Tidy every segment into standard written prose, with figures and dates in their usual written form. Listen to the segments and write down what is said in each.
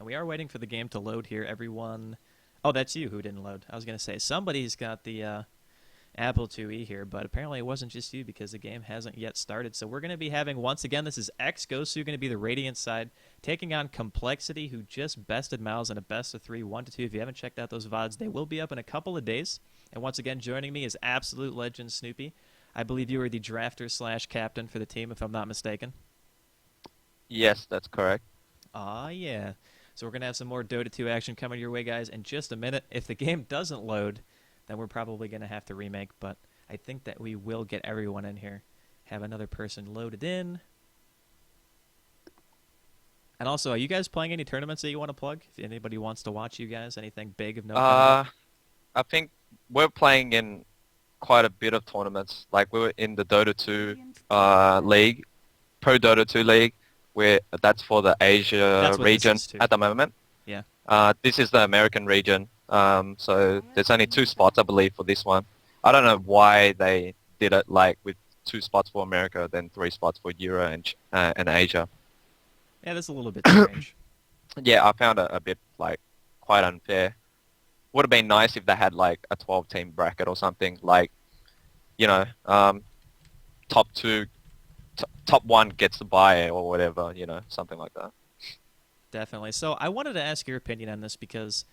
And we are waiting for the game to load here. Everyone... Oh, that's you who didn't load. I was going to say, somebody's got the Apple IIe here, but apparently it wasn't just you because the game hasn't yet started. So we're going to be having, once again, this is xGoSu going to be the Radiant side, taking on Complexity, who just bested Miles in a best of 3, 1-2. If you haven't checked out those VODs, they will be up in a couple of days. And once again, joining me is absolute legend Snoopy. I believe you were the drafter slash captain for the team, if I'm not mistaken. Yes, that's correct. Ah, yeah. So we're going to have some more Dota 2 action coming your way, guys, in just a minute. If the game doesn't load, then we're probably going to have to remake, but I think that we will get everyone in here. Have another person loaded in. And also, are you guys playing any tournaments that you want to plug? If anybody wants to watch you guys, anything big of note coming up? I think we're playing in quite a bit of tournaments. Like we were in the Dota2 League, Prodota2 League, where that's for the Asia That's what this region is, too. at the moment. Yeah. This is the American region. So there's only 2 spots, I believe, for this one. I don't know why they did it like with 2 spots for America, then 3 spots for Euro and Asia. Yeah, that's a little bit strange. Yeah, I found it a bit like quite unfair. Would have been nice if they had like a 12-team bracket or something. Like, you know, top 2, top 1 gets the bye or whatever. You know, something like that. Definitely. So I wanted to ask your opinion on this because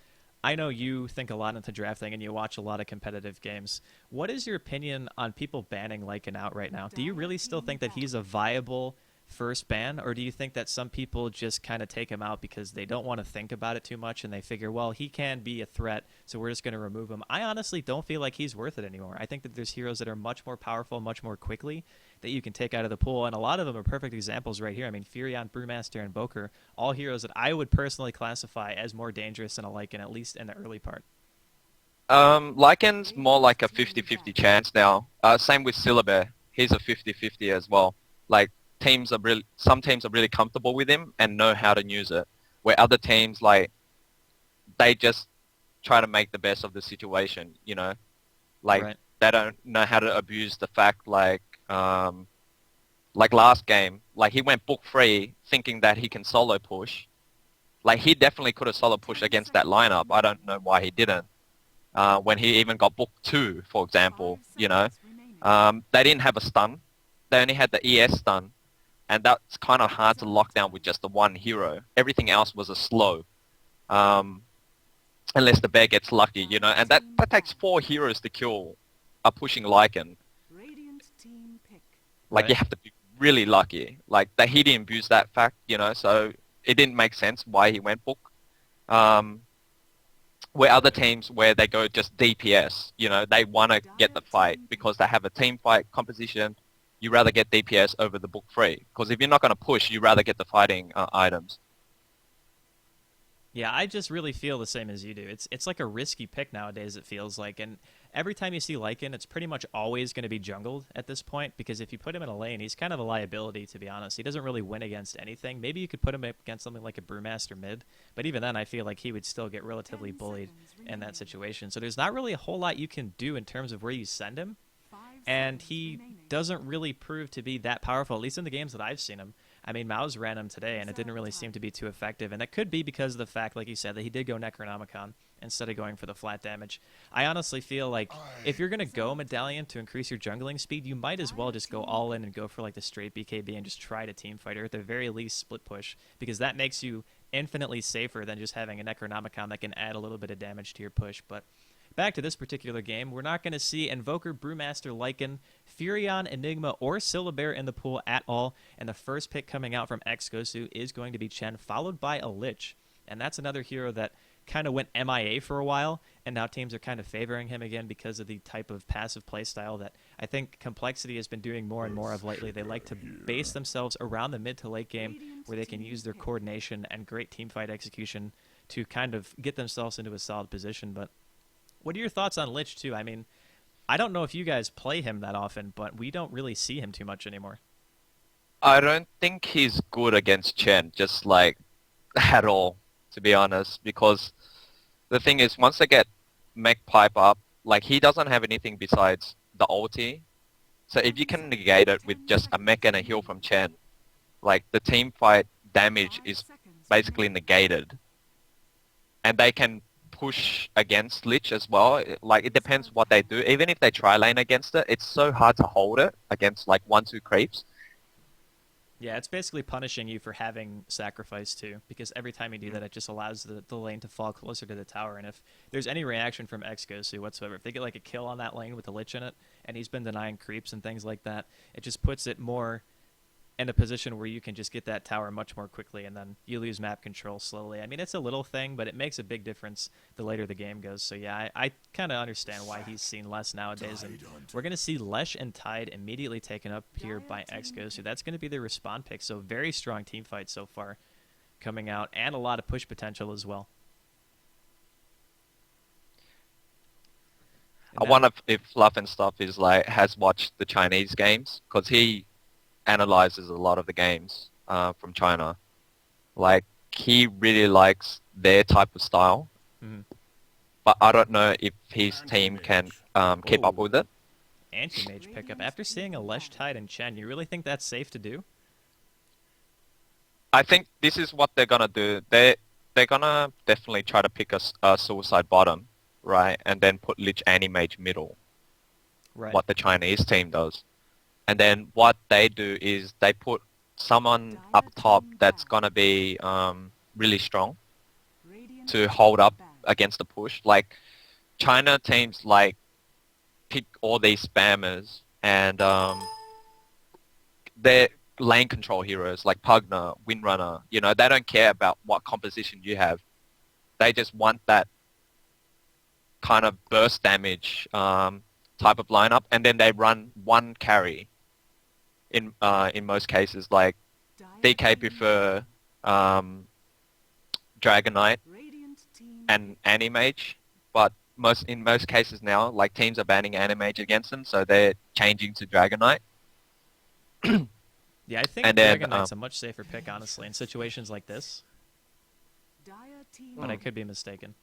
I know you think a lot into drafting and you watch a lot of competitive games. What is your opinion on people banning Lycan out right now? Do you really still think that he's a viable first ban, or do you think that some people just kind of take him out because they don't want to think about it too much and they figure, well, he can be a threat, so we're just going to remove him? I honestly don't feel like he's worth it anymore. I think that there's heroes that are much more powerful, much more quickly, that you can take out of the pool, and a lot of them are perfect examples right here. I mean, Furion, Brewmaster, and Boker, all heroes that I would personally classify as more dangerous than a Lycan, at least in the early part. Lycan's more like a 50-50 chance now. Same with Syllabear. He's a 50-50 as well. Like, some teams are really comfortable with him and know how to use it, where other teams, like, they just try to make the best of the situation, you know? Like, Right. they don't know how to abuse the fact, like last game, like, he went book free thinking that he can solo push. Like, he definitely could have solo pushed against that lineup. I don't know why he didn't. When he even got book 2, for example, you know? They didn't have a stun. They only had the ES stun. And that's kind of hard to lock down with just the one hero. Everything else was a slow. Unless the bear gets lucky, you know? And that takes 4 heroes to kill a pushing Lycan. Like, Right. you have to be really lucky. Like, he didn't abuse that fact, you know? So it didn't make sense why he went book. Where other teams, where they go just DPS, you know, they want to get the fight because they have a team fight composition. You rather get DPS over the book free. Because if you're not going to push, you rather get the fighting items. Yeah, I just really feel the same as you do. It's like a risky pick nowadays, it feels like. And every time you see Lycan, it's pretty much always going to be jungled at this point, because if you put him in a lane, he's kind of a liability, to be honest. He doesn't really win against anything. Maybe you could put him up against something like a Brewmaster mid, but even then I feel like he would still get relatively bullied in that situation. So there's not really a whole lot you can do in terms of where you send him, and he doesn't really prove to be that powerful, at least in the games that I've seen him. I mean, Mouse ran him today, and it didn't really seem to be too effective, and that could be because of the fact, like you said, that he did go Necronomicon instead of going for the flat damage. I honestly feel like if you're going to go Medallion to increase your jungling speed, you might as well just go all in and go for like the straight BKB and just try to team fight, or at the very least split push, because that makes you infinitely safer than just having a Necronomicon that can add a little bit of damage to your push. But back to this particular game, we're not going to see Invoker, Brewmaster, Lycan, Furion, Enigma, or Syllabear in the pool at all, and the first pick coming out from xGoSu is going to be Chen, followed by a Lich. And that's another hero that kind of went MIA for a while, and now teams are kind of favoring him again because of the type of passive playstyle that I think Complexity has been doing more and more of lately. They like to base themselves around the mid to late game, where they can use their coordination and great teamfight execution to kind of get themselves into a solid position. But what are your thoughts on Lich, too? I mean, I don't know if you guys play him that often, but we don't really see him too much anymore. I don't think he's good against Chen, just like, at all, to be honest. Because the thing is, once they get Mech Pipe up, like, he doesn't have anything besides the ulti. So if you can negate it with just a mech and a heal from Chen, like, the team fight damage is basically negated. and they can push against Lich as well. Like, it depends what they do. Even if they try lane against it, it's so hard to hold it against like 1-2 creeps. Yeah, it's basically punishing you for having sacrifice too, because every time you do that, it just allows the lane to fall closer to the tower. And if there's any reaction from xGoSu whatsoever, if they get like a kill on that lane with the Lich in it, and he's been denying creeps and things like that, it just puts it more in a position where you can just get that tower much more quickly, and then you lose map control slowly. I mean, it's a little thing, but it makes a big difference the later the game goes. So yeah, I kind of understand why he's seen less nowadays, and we're going to see Lesh and Tide immediately taken up here by xGoSu. That's going to be the respawn pick, so very strong team fight so far coming out, and a lot of push potential as well. I wonder if Fluff and stuff is like has watched the Chinese games, because he analyzes a lot of the games from China. Like, he really likes their type of style, but I don't know if his team can keep up with it. Anti-mage pickup. After seeing a Lesh, Tide, and Chen, you really think that's safe to do? I think this is what they're gonna do. They're gonna definitely try to pick a suicide bottom, right, and then put Lich anti-mage middle. Right. What the Chinese team does. And then what they do is they put someone up top that's going to be really strong to hold up against the push. Like, China teams like pick all these spammers, and they're lane control heroes like Pugner, Windrunner. You know, they don't care about what composition you have. They just want that kind of burst damage type of lineup, and then they run one carry. In most cases, like DK prefer Dragon Knight and Anti-Mage, but in most cases now, like, teams are banning Anti-Mage against them, so they're changing to Dragon Knight. Yeah, I think Dragon Knight's a much safer pick, honestly, in situations like this. But I could be mistaken.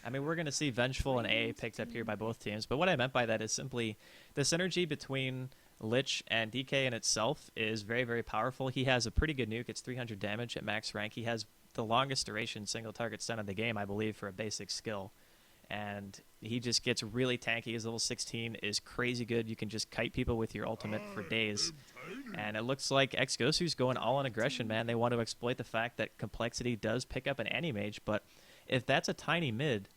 I mean, we're going to see Vengeful and AA picked up here by both teams, but what I meant by that is simply the synergy between Lich and DK in itself is very, very powerful. He has a pretty good nuke. It's 300 damage at max rank. He has the longest duration single target stun of the game, I believe, for a basic skill. And he just gets really tanky. His level 16 is crazy good. You can just kite people with your ultimate for days. And it looks like xGoSu's going all in aggression, man. They want to exploit the fact that complexity does pick up an anti-mage, but if that's a tiny mid,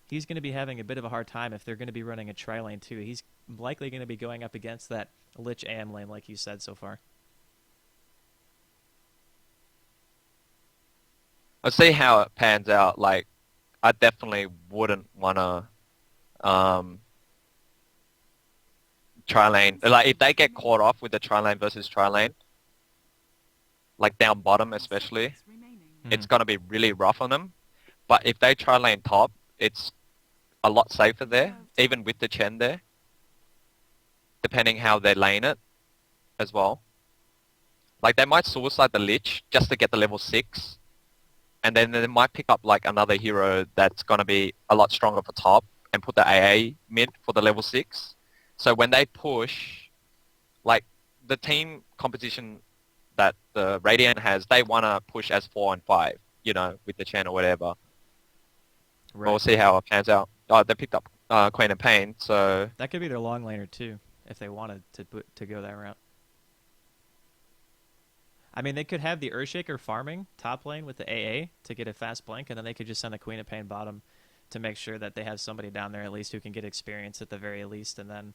he's going to be having a bit of a hard time if they're going to be running a tri-lane too. He's likely going to be going up against that Lich AM lane, like you said so far. I'll see how it pans out. Like, I definitely wouldn't want to tri-lane. Like, if they get caught off with the tri-lane versus tri-lane, like down bottom especially, it's going to be really rough on them. But if they tri-lane top, it's a lot safer there, even with the Chen there, depending how they lane it as well. Like, they might suicide the Lich just to get the level 6, and then they might pick up like another hero that's going to be a lot stronger for top and put the AA mid for the level 6. So when they push, like, the team composition that the Radiant has, they want to push as 4 and 5, you know, with the Chen or whatever. Right. We'll see how it pans out. Oh, they picked up Queen and Pain, so that could be their long laner too, if they wanted to go that route. I mean, they could have the Earthshaker farming top lane with the AA to get a fast blink, and then they could just send the Queen of Pain bottom to make sure that they have somebody down there at least who can get experience at the very least, and then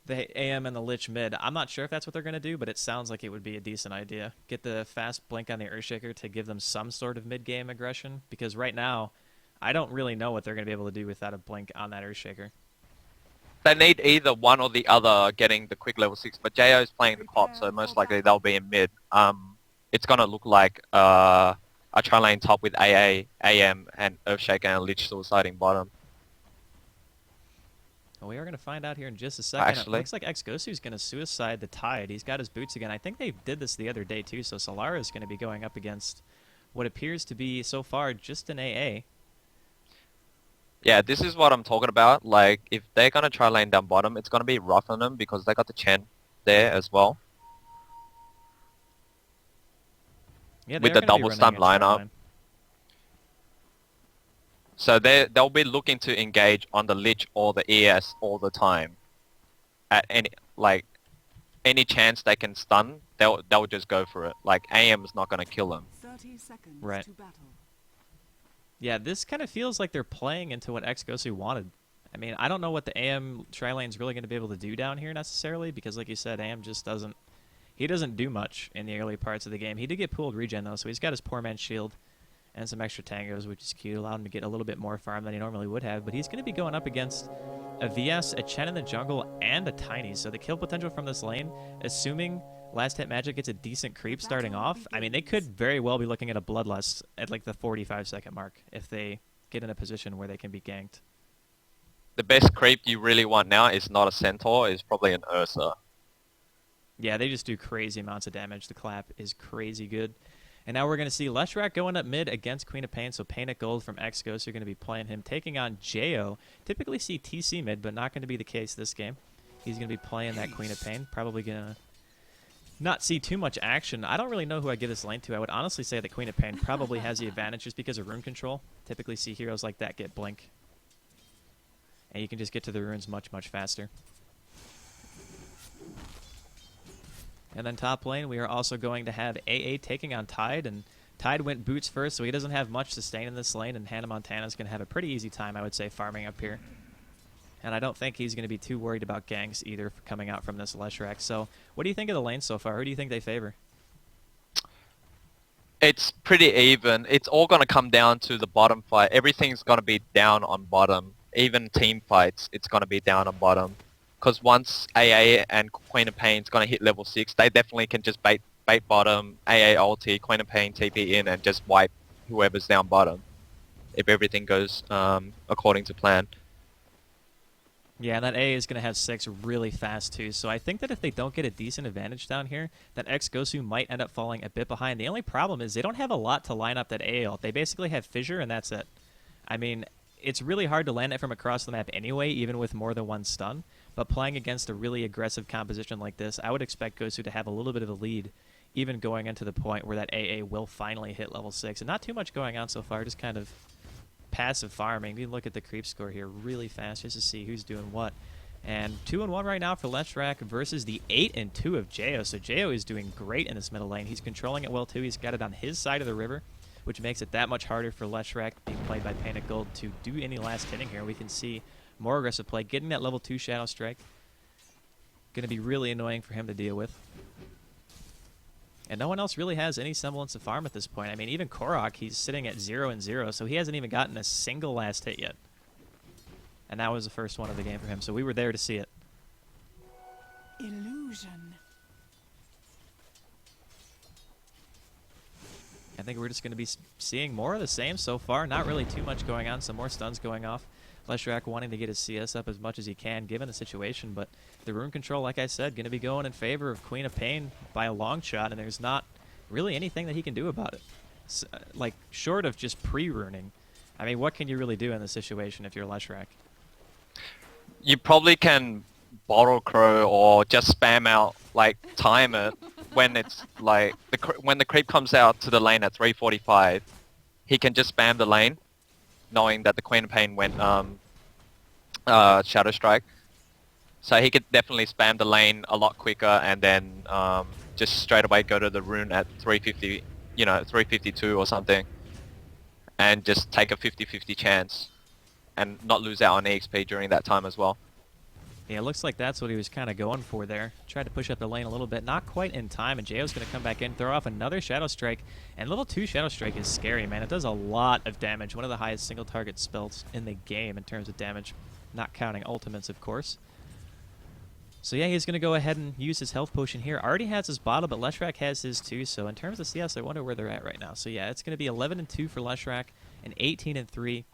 the AM and the Lich mid. I'm not sure if that's what they're going to do, but it sounds like it would be a decent idea. Get the fast blink on the Earthshaker to give them some sort of mid-game aggression, because right now, I don't really know what they're going to be able to do without a blink on that Earthshaker. They need either one or the other getting the quick level 6, but JO's playing the top, so most likely they'll be in mid. It's going to look like a tri-lane top with AA, AM, and Earthshaker and Lich suiciding bottom. Well, we are going to find out here in just a second. Actually, it looks like xGoSu's going to suicide the Tide. He's got his boots again. I think they did this the other day too, so Solara's going to be going up against what appears to be, so far, just an AA. Yeah, this is what I'm talking about. Like, if they're going to try lane down bottom, it's going to be rough on them because they got the Chen there as well. Yeah, with they're the going to be double running stun a try lineup. line. So they'll be looking to engage on the Lich or the ES all the time. At any chance they can stun, they'll just go for it. Like AM is not going to kill them. 30 seconds Right. to battle. Yeah, this kind of feels like they're playing into what xGoSu wanted. I mean, I don't know what the AM tri-lane's really going to be able to do down here necessarily, because like you said, AM just doesn't... He doesn't do much in the early parts of the game. He did get pooled regen, though, so he's got his poor man's shield and some extra tangos, which is cute. Allowed him to get a little bit more farm than he normally would have, but he's going to be going up against a VS, a Chen in the jungle, and a Tiny. So the kill potential from this lane, assuming Last Hit Magic gets a decent creep starting off, I mean, they could very well be looking at a Bloodlust at like the 45-second mark if they get in a position where they can be ganked. The best creep you really want now is not a Centaur, is probably an Ursa. Yeah, they just do crazy amounts of damage. The clap is crazy good. And now we're going to see Leshrac going up mid against Queen of Pain. So Pain at Gold from xGoSu are going to be playing him, taking on Jo. Typically see TC mid, but not going to be the case this game. He's going to be playing that Queen of Pain. Probably going to not see too much action. I don't really know who I give this lane to. I would honestly say that Queen of Pain probably has the advantage just because of rune control. Typically see heroes like that get blink. And you can just get to the runes much, much faster. And then top lane, we are also going to have AA taking on Tide, and Tide went boots first, so he doesn't have much sustain in this lane, and Hannah Montana's going to have a pretty easy time, I would say, farming up here. And I don't think he's going to be too worried about ganks either coming out from this Leshrac. So what do you think of the lane so far? Who do you think they favor? It's pretty even. It's all going to come down to the bottom fight. Everything's going to be down on bottom. Even team fights, it's going to be down on bottom. Because once AA and Queen of Pain's going to hit level 6, they definitely can just bait bottom, AA ulti, Queen of Pain TP in, and just wipe whoever's down bottom. If everything goes according to plan. Yeah, and that AA is going to have 6 really fast too. So I think that if they don't get a decent advantage down here, that xGoSu might end up falling a bit behind. The only problem is they don't have a lot to line up that AA ult. They basically have Fissure, and that's it. I mean, it's really hard to land it from across the map anyway, even with more than one stun. But playing against a really aggressive composition like this, I would expect GoSu to have a little bit of a lead, even going into the point where that AA will finally hit level 6. And not too much going on so far, just kind of passive farming. You can look at the creep score here really fast just to see who's doing what. And 2-1 right now for Leshrac versus the 8-2 of Jo. So Jo is doing great in this middle lane. He's controlling it well too. He's got it on his side of the river, which makes it that much harder for Leshrac, being played by Pain of Gold, to do any last hitting here. We can see more aggressive play, getting that level 2 Shadow Strike. Going to be really annoying for him to deal with. And no one else really has any semblance of farm at this point. I mean, even Korok, he's sitting at 0-0, so he hasn't even gotten a single last hit yet. And that was the first one of the game for him, so we were there to see it. Illusion. I think we're just going to be seeing more of the same so far. Not really too much going on. Some more stuns going off. Leshrac wanting to get his CS up as much as he can, given the situation. But the rune control, like I said, going to be going in favor of Queen of Pain by a long shot. And there's not really anything that he can do about it. Like, short of just pre-runing. I mean, what can you really do in this situation if you're Leshrac? You probably can bottle crow or just spam out, like, time it. When it's like when the creep comes out to the lane at 3:45, he can just spam the lane, knowing that the Queen of Pain went Shadow Strike. So he could definitely spam the lane a lot quicker, and then just straight away go to the rune at 350, 352 or something, and just take a 50-50 chance, and not lose out on EXP during that time as well. Yeah, it looks like that's what he was kind of going for there. Tried to push up the lane a little bit. Not quite in time, and Jo's going to come back in, throw off another Shadow Strike. And level 2 Shadow Strike is scary, man. It does a lot of damage. One of the highest single target spells in the game in terms of damage. Not counting ultimates, of course. So yeah, he's going to go ahead and use his health potion here. Already has his bottle, but Leshrac has his too. So in terms of CS, I wonder where they're at right now. So yeah, it's going to be 11-2 for Leshrac and 18-3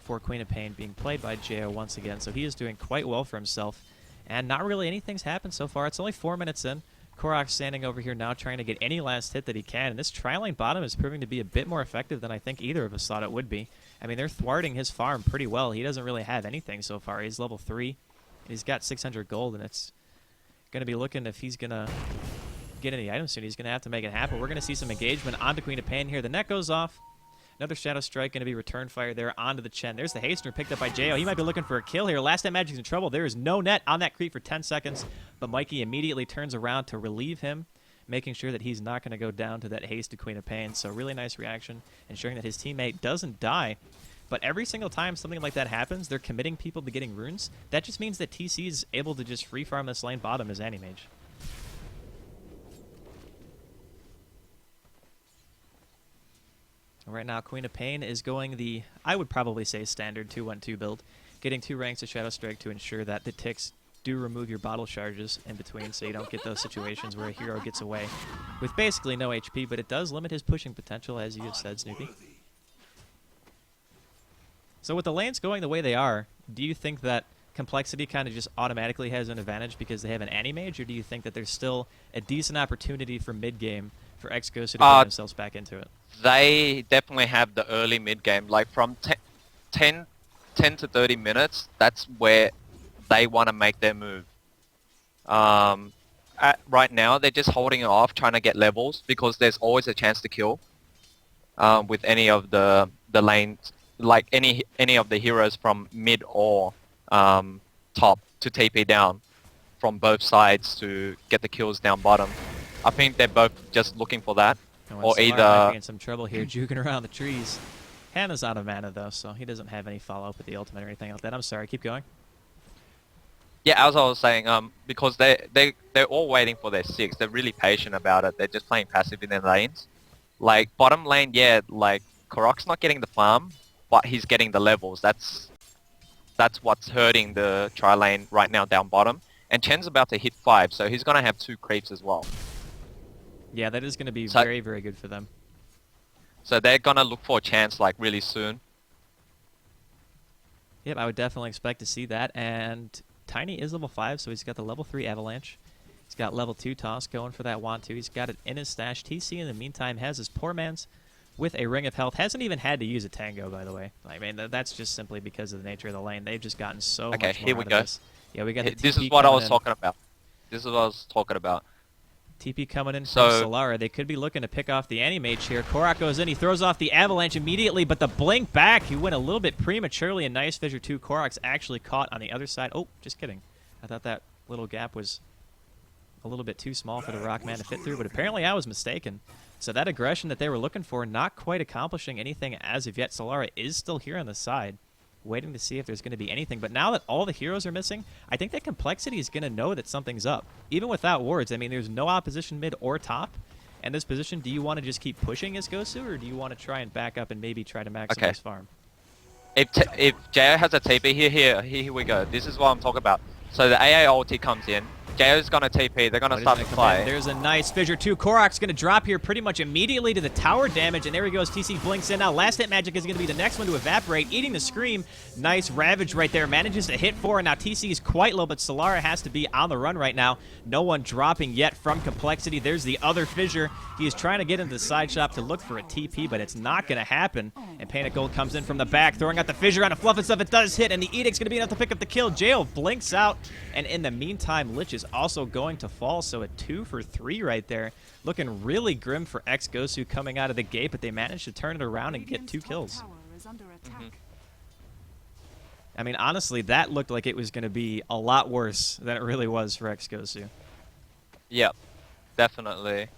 for Queen of Pain, being played by Jo once again. So he is doing quite well for himself. And not really anything's happened so far. It's only 4 minutes in. Korok standing over here now trying to get any last hit that he can. And this tri-lane bottom is proving to be a bit more effective than I think either of us thought it would be. I mean, they're thwarting his farm pretty well. He doesn't really have anything so far. He's level 3. And he's got 600 gold, and it's going to be looking if he's going to get any items soon. He's going to have to make it happen. We're going to see some engagement onto Queen of Pain here. The net goes off. Another Shadow Strike going to be return fire there onto the Chen. There's the Hastener picked up by Jo. He might be looking for a kill here. Last Night Magic's in trouble. There is no net on that creep for 10 seconds, but Mikey immediately turns around to relieve him, making sure that he's not going to go down to that hasted Queen of Pain. So really nice reaction, ensuring that his teammate doesn't die. But every single time something like that happens, they're committing people to getting runes. That just means that TC is able to just free farm this lane bottom as Anti-Mage. Right now, Queen of Pain is going the, I would probably say, standard 2-1-2 build, getting 2 ranks of Shadow Strike to ensure that the ticks do remove your bottle charges in between, so you don't get those situations where a hero gets away with basically no HP, but it does limit his pushing potential, as you have said, Snoopy. So with the lanes going the way they are, do you think that Complexity kind of just automatically has an advantage because they have an Anti-Mage, or do you think that there's still a decent opportunity for mid-game for ex-GoSu to get themselves back into it? They definitely have the early mid-game. Like from 10 to 30 minutes, that's where they want to make their move. Right now, they're just holding it off, trying to get levels, because there's always a chance to kill with any of the lanes, like any of the heroes from mid or top to TP down from both sides to get the kills down bottom. I think they're both just looking for that. Or either might be in some trouble here, juking around the trees. Hannah's out of mana though, so he doesn't have any follow-up with the ultimate or anything like that. I'm sorry, keep going. Yeah, as I was saying, because they're all waiting for their 6. They're really patient about it. They're just playing passive in their lanes. Like bottom lane, yeah, like korok's not getting the farm, but he's getting the levels. That's what's hurting the tri lane right now down bottom. And Chen's about to hit 5, so he's gonna have 2 creeps as well. Yeah, that is going to be very, very good for them. So they're going to look for a chance, like, really soon. Yep, I would definitely expect to see that. And Tiny is level 5, so he's got the level 3 Avalanche. He's got level 2 Toss going for that Want to. He's got it in his stash. TC, in the meantime, has his poor man's with a Ring of Health. Hasn't even had to use a Tango, by the way. I mean, that's just simply because of the nature of the lane. They've just gotten so much more here we out go. of this. Yeah, we got the This TP is what I coming was in. talking about. This is what I was talking about. TP coming in from Solara. They could be looking to pick off the Anti-Mage here. korok goes in. He throws off the Avalanche immediately, but the blink back, he went a little bit prematurely. A nice Fissure 2. korok's actually caught on the other side. Oh, just kidding. I thought that little gap was a little bit too small for the Rockman to fit through, but apparently I was mistaken. So that aggression that they were looking for, not quite accomplishing anything as of yet. Solara is still here on the side, waiting to see if there's going to be anything. But now that all the heroes are missing, I think that Complexity is going to know that something's up. Even without wards, I mean, there's no opposition mid or top. In this position, do you want to just keep pushing as xGoSu, or do you want to try and back up and maybe try to maximize farm? If Jo has a TP, here we go. This is what I'm talking about. So the AA ulti comes in. JO's going to TP. They're going to start to play. There's a nice Fissure 2. korok's going to drop here pretty much immediately to the tower damage, and there he goes. TC blinks in. Now Last Hit Magic is going to be the next one to evaporate, eating the Scream. Nice Ravage right there. Manages to hit 4, and now TC is quite low, but Solara has to be on the run right now. No one dropping yet from Complexity. There's the other Fissure. He is trying to get into the side shop to look for a TP, but it's not going to happen. And Panic Gold comes in from the back, throwing out the Fissure on a fluff and stuff. It does hit, and the Edict's going to be enough to pick up the kill. Jo blinks out, and in the meantime, Lich is also going to fall, so a 2 for 3 right there. Looking really grim for ex-GoSu coming out of the gate, but they managed to turn it around and get 2 kills. I mean, honestly, that looked like it was going to be a lot worse than it really was for ex-GoSu. Yep, definitely.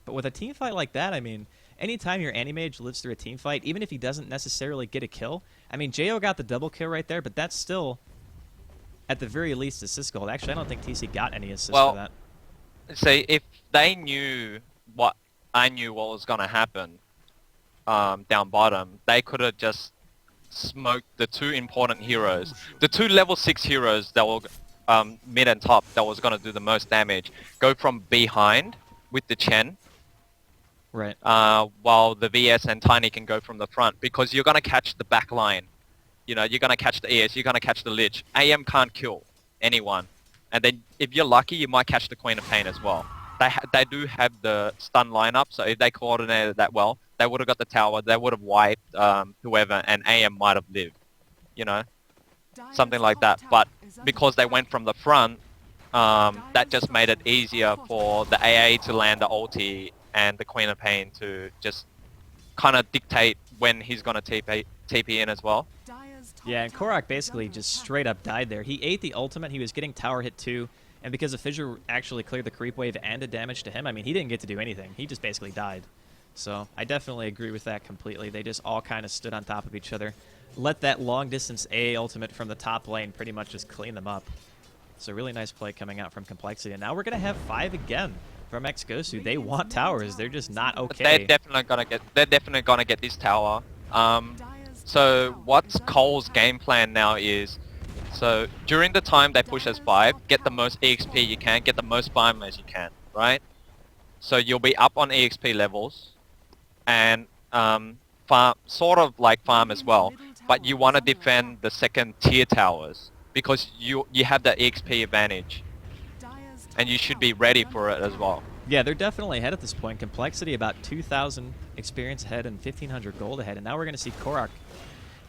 But with a team fight like that, I mean, anytime your Anti-Mage lives through a team fight, even if he doesn't necessarily get a kill, I mean, Jo got the double kill right there, but that's still, at the very least, assist gold. Actually, I don't think TC got any assist for that. See, if they knew what I knew what was going to happen down bottom, they could have just smoked the 2 important heroes. The 2 level 6 heroes that were mid and top that was going to do the most damage. Go from behind with the Chen. Right. While the VS and Tiny can go from the front, because you're going to catch the back line. You know, you're going to catch the ES, you're going to catch the Lich. AM can't kill anyone. And then if you're lucky, you might catch the Queen of Pain as well. They do have the stun lineup, so if they coordinated that well, they would have got the tower, they would have wiped whoever, and AM might have lived. You know? Something like that. But because they went from the front, that just made it easier for the AA to land the ulti and the Queen of Pain to just kind of dictate when he's going to TP in as well. Yeah, and coRock basically just straight up died there. He ate the ultimate, he was getting tower hit too, and because the Fissure actually cleared the creep wave and did damage to him, I mean, he didn't get to do anything. He just basically died. So I definitely agree with that completely. They just all kind of stood on top of each other. Let that long-distance AA ultimate from the top lane pretty much just clean them up. So really nice play coming out from Complexity. And now we're going to have 5 again from ex-GoSu. They want towers. They're just not okay. They're definitely gonna get this tower. So what's coL's game plan now is, so during the time they push S5, get the most EXP you can, get the most farm as you can, right? So you'll be up on EXP levels and farm, sort of like farm as well, but you want to defend the second tier towers because you have the EXP advantage and you should be ready for it as well. Yeah, they're definitely ahead at this point. Complexity about 2,000 experience ahead and 1,500 gold ahead. And now we're going to see coRock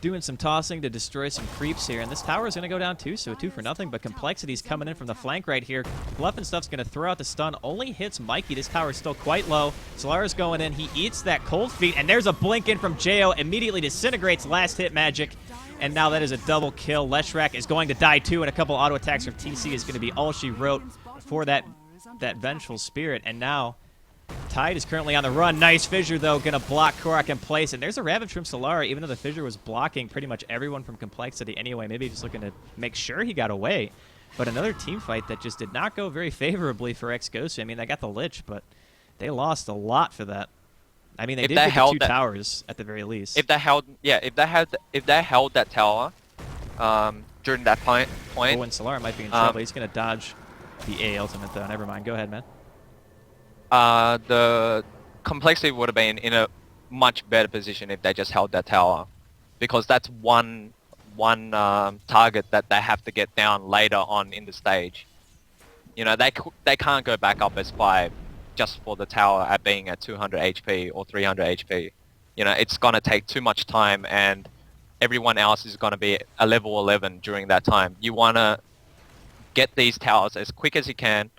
doing some tossing to destroy some creeps here. And this tower is going to go down too, so a 2 for nothing. But Complexity's coming in from the flank right here. Bluff and Stuff's going to throw out the stun. Only hits Mikey. This tower is still quite low. Solara's going in. He eats that cold feet. And there's a blink in from Jo. Immediately disintegrates last hit magic. And now that is a double kill. Leshrac is going to die too. And a couple auto attacks from TC is going to be all she wrote for that Vengeful Spirit. And now Tide is currently on the run. Nice Fissure, though, going to block coRock in place. And there's a Ravage from Solara, even though the Fissure was blocking pretty much everyone from Complexity anyway. Maybe just looking to make sure he got away. But another team fight that just did not go very favorably for ex-GoSu. I mean, they got the Lich, but they lost a lot for that. I mean, they did get the 2 towers at the very least. If they held that tower during that point. Oh, and Solara might be in trouble. He's going to dodge the A ultimate, though. Never mind. Go ahead, man. The Complexity would have been in a much better position if they just held that tower, because that's one target that they have to get down later on in the stage. You know, they can't go back up as 5 just for the tower at being at 200 HP or 300 HP. You know, it's gonna take too much time, and everyone else is gonna be a level 11 during that time. You wanna get these towers as quick as you can,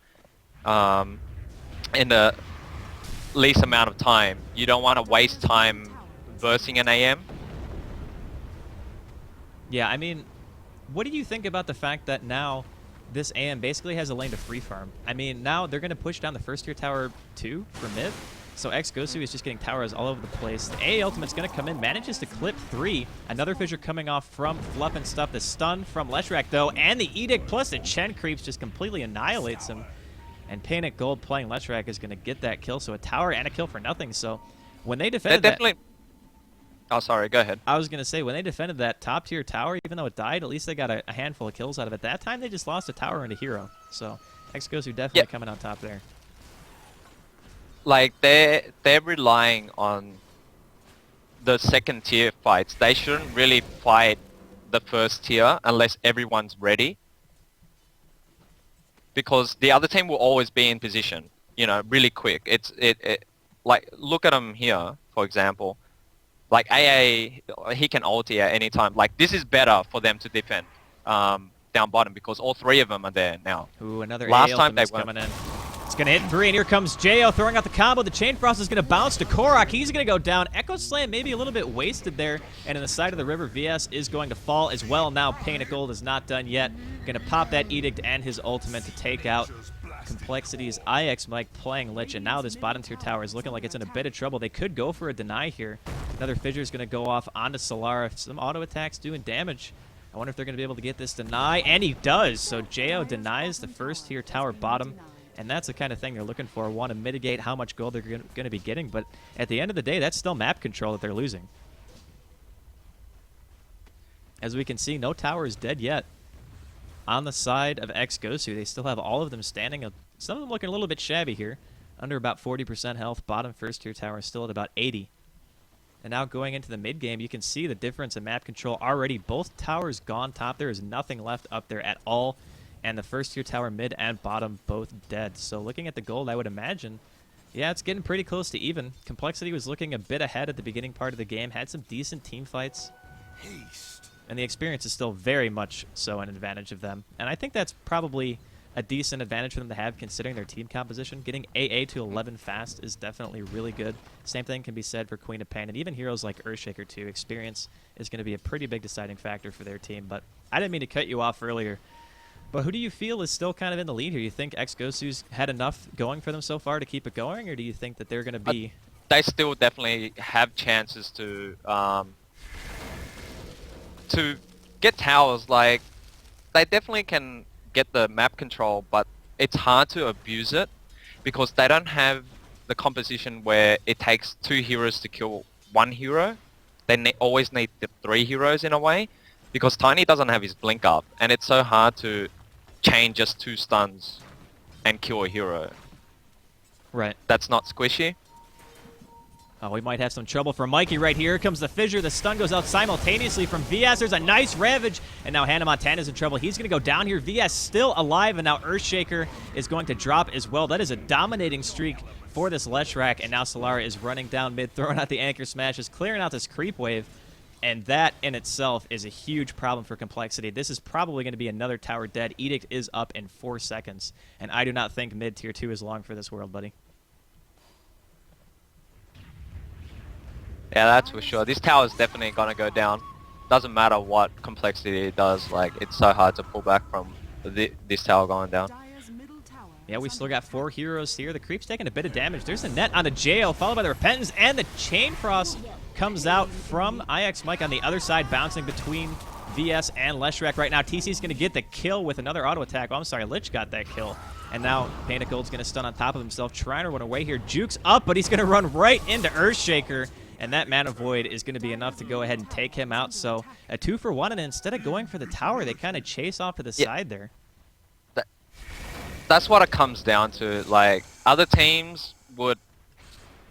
in the least amount of time. You don't want to waste time versing an AM. Yeah, I mean, what do you think about the fact that now this AM basically has a lane to free farm? I mean, now they're going to push down the first tier tower 2 for mid. So ex-GoSu is just getting towers all over the place. The AA ultimate's going to come in, manages to clip 3. Another Fissure coming off from Fluff and Stuff. The stun from Leshrac, though, and the Edict plus the Chen creeps just completely annihilates him. And Panic Gold playing Leshrac is going to get that kill. So a tower and a kill for nothing. So when they defended that... Oh, sorry. Go ahead. I was going to say, when they defended that top-tier tower, even though it died, at least they got a handful of kills out of it. That time, they just lost a tower and a hero. So ex-GoSu definitely coming on top there. Like, they're relying on the second tier fights. They shouldn't really fight the first tier unless everyone's ready, because the other team will always be in position, you know, really quick. It like, look at them here, for example. Like, AA, he can ulti at any time. Like, this is better for them to defend down bottom, because all 3 of them are there now. Ooh, another Last AA time they ultimate's coming in. It's going to hit 3, and here comes Jo throwing out the combo. The Chain Frost is going to bounce to coRock. He's going to go down. Echo Slam maybe a little bit wasted there, and in the side of the river, VS is going to fall as well. Now Panic Gold is not done yet. Going to pop that Edict and his ultimate to take out Complexity's IX Mike playing Lich, and now this bottom tier tower is looking like it's in a bit of trouble. They could go for a deny here. Another Fissure is going to go off onto Solara. Some auto attacks doing damage. I wonder if they're going to be able to get this deny, and he does. So Jo denies the first tier tower bottom. And that's the kind of thing they're looking for. Want to mitigate how much gold they're going to be getting. But at the end of the day, that's still map control that they're losing. As we can see, no tower is dead yet. On the side of ex-GoSu, they still have all of them standing. Some of them looking a little bit shabby here. Under about 40% health. Bottom first tier tower is still at about 80. And now going into the mid game, you can see the difference in map control already. Both towers gone top. There is nothing left up there at all. And the first tier tower mid and bottom both dead. So looking at the gold, I would imagine, yeah, it's getting pretty close to even. Complexity was looking a bit ahead at the beginning part of the game, had some decent team fights. And the experience is still very much so an advantage of them. And I think that's probably a decent advantage for them to have considering their team composition. Getting AA to 11 fast is definitely really good. Same thing can be said for Queen of Pain, and even heroes like Earthshaker too. Experience is going to be a pretty big deciding factor for their team. But I didn't mean to cut you off earlier. But who do you feel is still kind of in the lead here? You think xGoSu's had enough going for them so far to keep it going, or do you think that they're going to be... They still definitely have chances to get towers. Like, they definitely can get the map control, but it's hard to abuse it because they don't have the composition where it takes 2 heroes to kill 1 hero. They always need the 3 heroes in a way, because Tiny doesn't have his blink up, and it's so hard to chain just 2 stuns and kill a hero. Right. That's not squishy. Oh, we might have some trouble for Mikey right here. Here comes the fissure. The stun goes out simultaneously from VS. There's a nice Ravage, and now Hannah Montana's in trouble. He's going to go down here. VS still alive, and now Earthshaker is going to drop as well. That is a dominating streak for this Leshrac, and now Solara is running down mid, throwing out the anchor smashes, clearing out this creep wave, and that in itself is a huge problem for Complexity. This is probably going to be another tower dead. Edict is up in 4 seconds, and I do not think mid tier 2 is long for this world, buddy. Yeah, that's for sure. This tower is definitely gonna go down. Doesn't matter what Complexity does, like, it's so hard to pull back from this tower going down. Yeah, we still got 4 heroes here. The creep's taking a bit of damage. There's a net on a jail, followed by the Repentance, and the Chain Frost comes out from IX Mike on the other side, bouncing between VS and Leshrac right now. TC's going to get the kill with another auto attack. Oh, I'm sorry, Lich got that kill. And now Pain of Gold's going to stun on top of himself, trying to run away here. Juke's up, but he's going to run right into Earthshaker. And that Mana Void is going to be enough to go ahead and take him out. So a 2-for-1, and instead of going for the tower, they kind of chase off to the side there. That's what it comes down to. Like, other teams would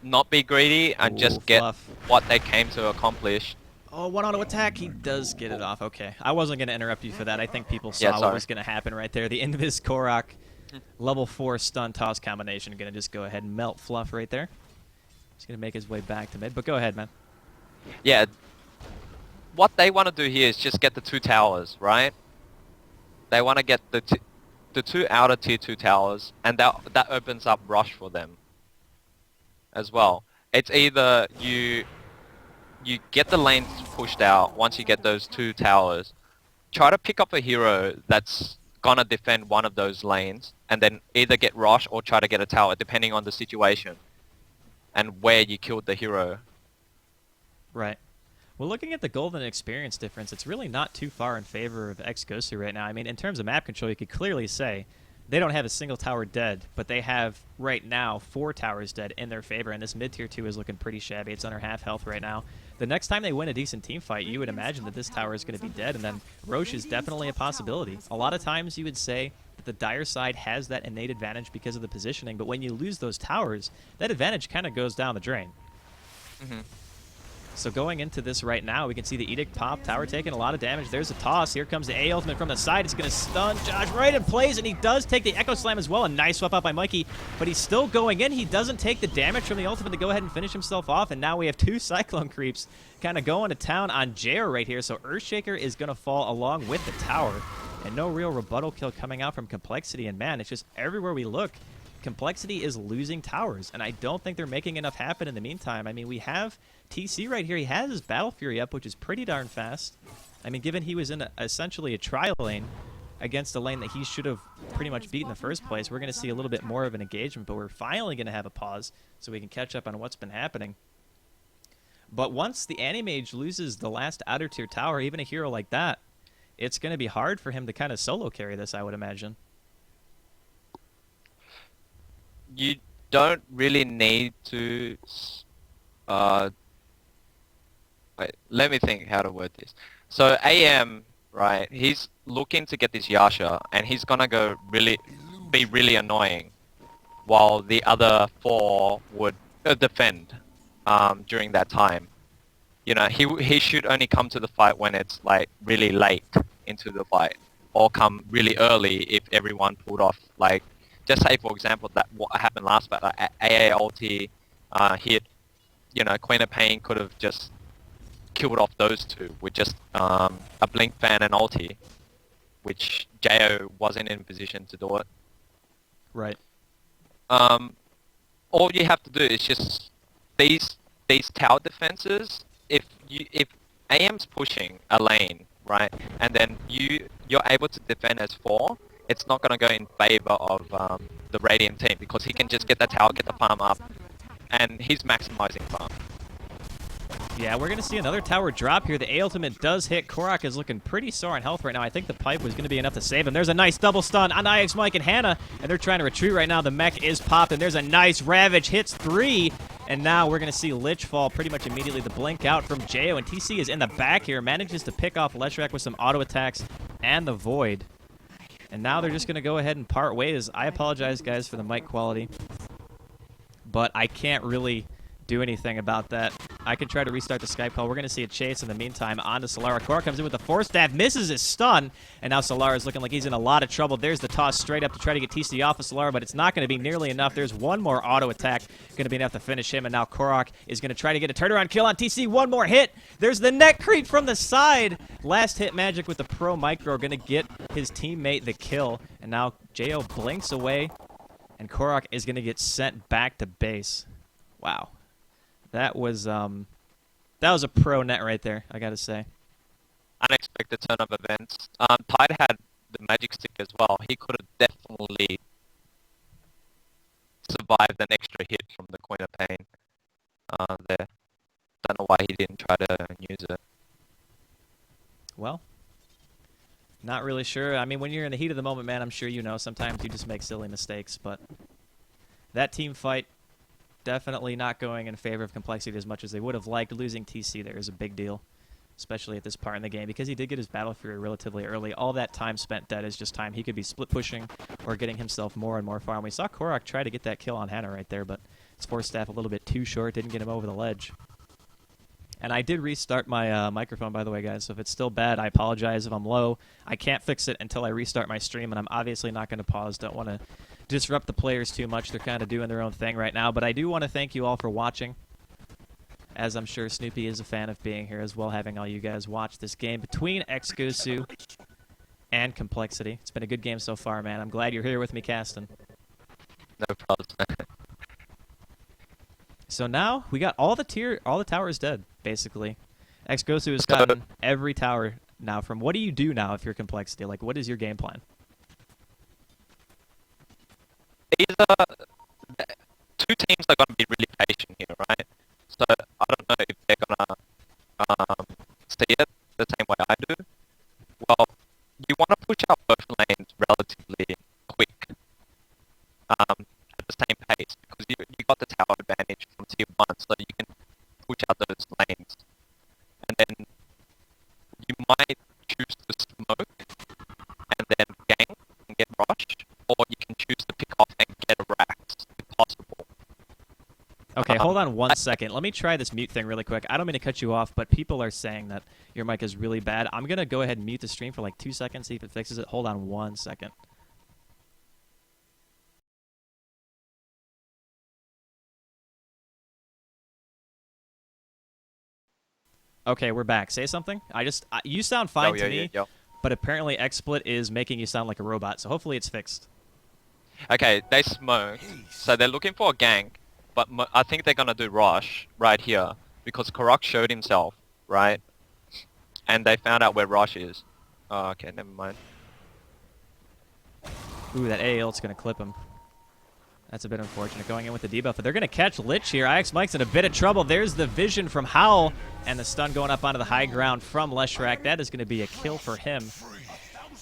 not be greedy and just get what they came to accomplish. Oh, 1 auto attack. He does get it off. Okay. I wasn't going to interrupt you for that. I think people saw what was going to happen right there. The Invis Korok level 4 stun toss combination going to just go ahead and melt Fluff right there. He's going to make his way back to mid, but go ahead, man. Yeah. What they want to do here is just get the 2 towers, right? They want to get the 2 outer tier 2 towers, and that opens up rush for them as well. It's either you get the lanes pushed out once you get those 2 towers, try to pick up a hero that's gonna defend one of those lanes, and then either get rush or try to get a tower, depending on the situation and where you killed the hero. Right. Well, looking at the golden experience difference, it's really not too far in favor of xGoSu right now. I mean, in terms of map control, you could clearly say they don't have a single tower dead, but they have, right now, 4 towers dead in their favor, and this mid-tier 2 is looking pretty shabby. It's under half health right now. The next time they win a decent team fight, you would imagine that this tower is going to be dead, and then Roche is definitely a possibility. A lot of times you would say that the Dire side has that innate advantage because of the positioning, but when you lose those towers, that advantage kind of goes down the drain. Mm-hmm. So going into this right now, we can see the Edict pop, tower taking a lot of damage. There's a toss. Here comes the A ultimate from the side. It's going to stun Josh right in place, and he does take the Echo Slam as well. A nice swap out by Mikey, but he's still going in. He doesn't take the damage from the ultimate to go ahead and finish himself off, and now we have 2 Cyclone Creeps kind of going to town on JR right here. So Earthshaker is going to fall along with the tower, and no real rebuttal kill coming out from Complexity. And man, it's just everywhere we look, Complexity is losing towers, and I don't think they're making enough happen in the meantime. I mean, we have TC right here. He has his Battle Fury up, which is pretty darn fast. I mean, given he was in essentially a trial lane against a lane that he should have pretty much beat in the first place, we're going to see a little bit more of an engagement, but we're finally going to have a pause so we can catch up on what's been happening. But once the Animage loses the last outer tier tower, even a hero like that, it's going to be hard for him to kind of solo carry this, I would imagine. You don't really need to... wait, let me think how to word this. So AM, right, he's looking to get this Yasha, and he's gonna be really annoying, while the other 4 would defend during that time. You know, he should only come to the fight when it's like really late into the fight, or come really early if everyone pulled off. Like, just say for example that what happened last battle, AA ulti hit, you know, Queen of Pain could have just killed off those 2 with just a blink fan and ulti. which Jo wasn't in a position to do it. Right. All you have to do is just these tower defenses. If AM's pushing a lane, right, and then you're able to defend as 4, it's not going to go in favor of the Radiant team because he can just get the tower, get the farm up, and he's maximizing farm. Yeah, we're going to see another tower drop here. The A ultimate does hit. koRock is looking pretty sore on health right now. I think the pipe was going to be enough to save him. There's a nice double stun on IX Mike and Hannah, and they're trying to retreat right now. The mech is popped, and there's a nice Ravage. Hits 3, and now we're going to see Lich fall pretty much immediately. The blink out from Jo, and TC is in the back here. Manages to pick off Leshrac with some auto attacks and the Void. And now they're just going to go ahead and part ways. I apologize, guys, for the mic quality, but I can't really do anything about that. I can try to restart the Skype call. We're going to see a chase in the meantime onto Solara. koRock comes in with the Force Staff, misses his stun, and now Solara's looking like he's in a lot of trouble. There's the toss straight up to try to get TC off of Solara, but it's not going to be nearly enough. There's one more auto attack going to be enough to finish him, and now koRock is going to try to get a turnaround kill on TC. One more hit. There's the neck creep from the side. Last hit magic with the Pro Micro going to get his teammate the kill, and now Jo blinks away, and koRock is going to get sent back to base. Wow. That was a pro net right there, I gotta say. Unexpected turn of events. Tide had the magic stick as well. He could have definitely survived an extra hit from the Queen of Pain there. Don't know why he didn't try to use it. Well, not really sure. I mean, when you're in the heat of the moment, man, I'm sure you know sometimes you just make silly mistakes, but that team fight definitely not going in favor of Complexity as much as they would have liked. Losing TC there is a big deal, especially at this part in the game, because he did get his Battle Fury relatively early. All that time spent dead is just time he could be split pushing or getting himself more and more farm. We saw koRock try to get that kill on Hannah right there, but his Force Staff a little bit too short, didn't get him over the ledge. And I did restart my microphone, by the way, guys, so if it's still bad, I apologize if I'm low. I can't fix it until I restart my stream, and I'm obviously not going to pause. Don't want to disrupt the players too much. They're kind of doing their own thing right now, but I do want to thank you all for watching, as I'm sure Snoopy is a fan of being here as well, having all you guys watch this game between xGoSu and Complexity. It's been a good game so far, man. I'm glad you're here with me, Caston. No problem. So now we got all the towers dead, basically. xGoSu has gotten every tower now. From what do you do now if you're Complexity? Like, what is your game plan? These are two teams are going to be really patient here, right? So I don't know if they're going to see it the same way I do. Well, you want to push out both lanes relatively quick at the same pace because you got the tower advantage from tier 1, so you can push out those lanes. And then you might choose to smoke and then gank and get rushed, or you can choose to pick off and get a Rax, if possible. Okay, hold on one second. Let me try this mute thing really quick. I don't mean to cut you off, but people are saying that your mic is really bad. I'm going to go ahead and mute the stream for like 2 seconds, see if it fixes it. Hold on 1 second. Okay, we're back. Say something. You sound fine to me, but apparently XSplit is making you sound like a robot, so hopefully it's fixed. Okay, they smoke, so they're looking for a gank, but I think they're gonna do rush right here because koRock showed himself, right? And they found out where rush is. Oh, okay, never mind. Ooh, that A ult's gonna clip him. That's a bit unfortunate. Going in with the debuff, but they're gonna catch Lich here. IX Mike's in a bit of trouble. There's the vision from Howl, and the stun going up onto the high ground from Leshrac. That is gonna be a kill for him.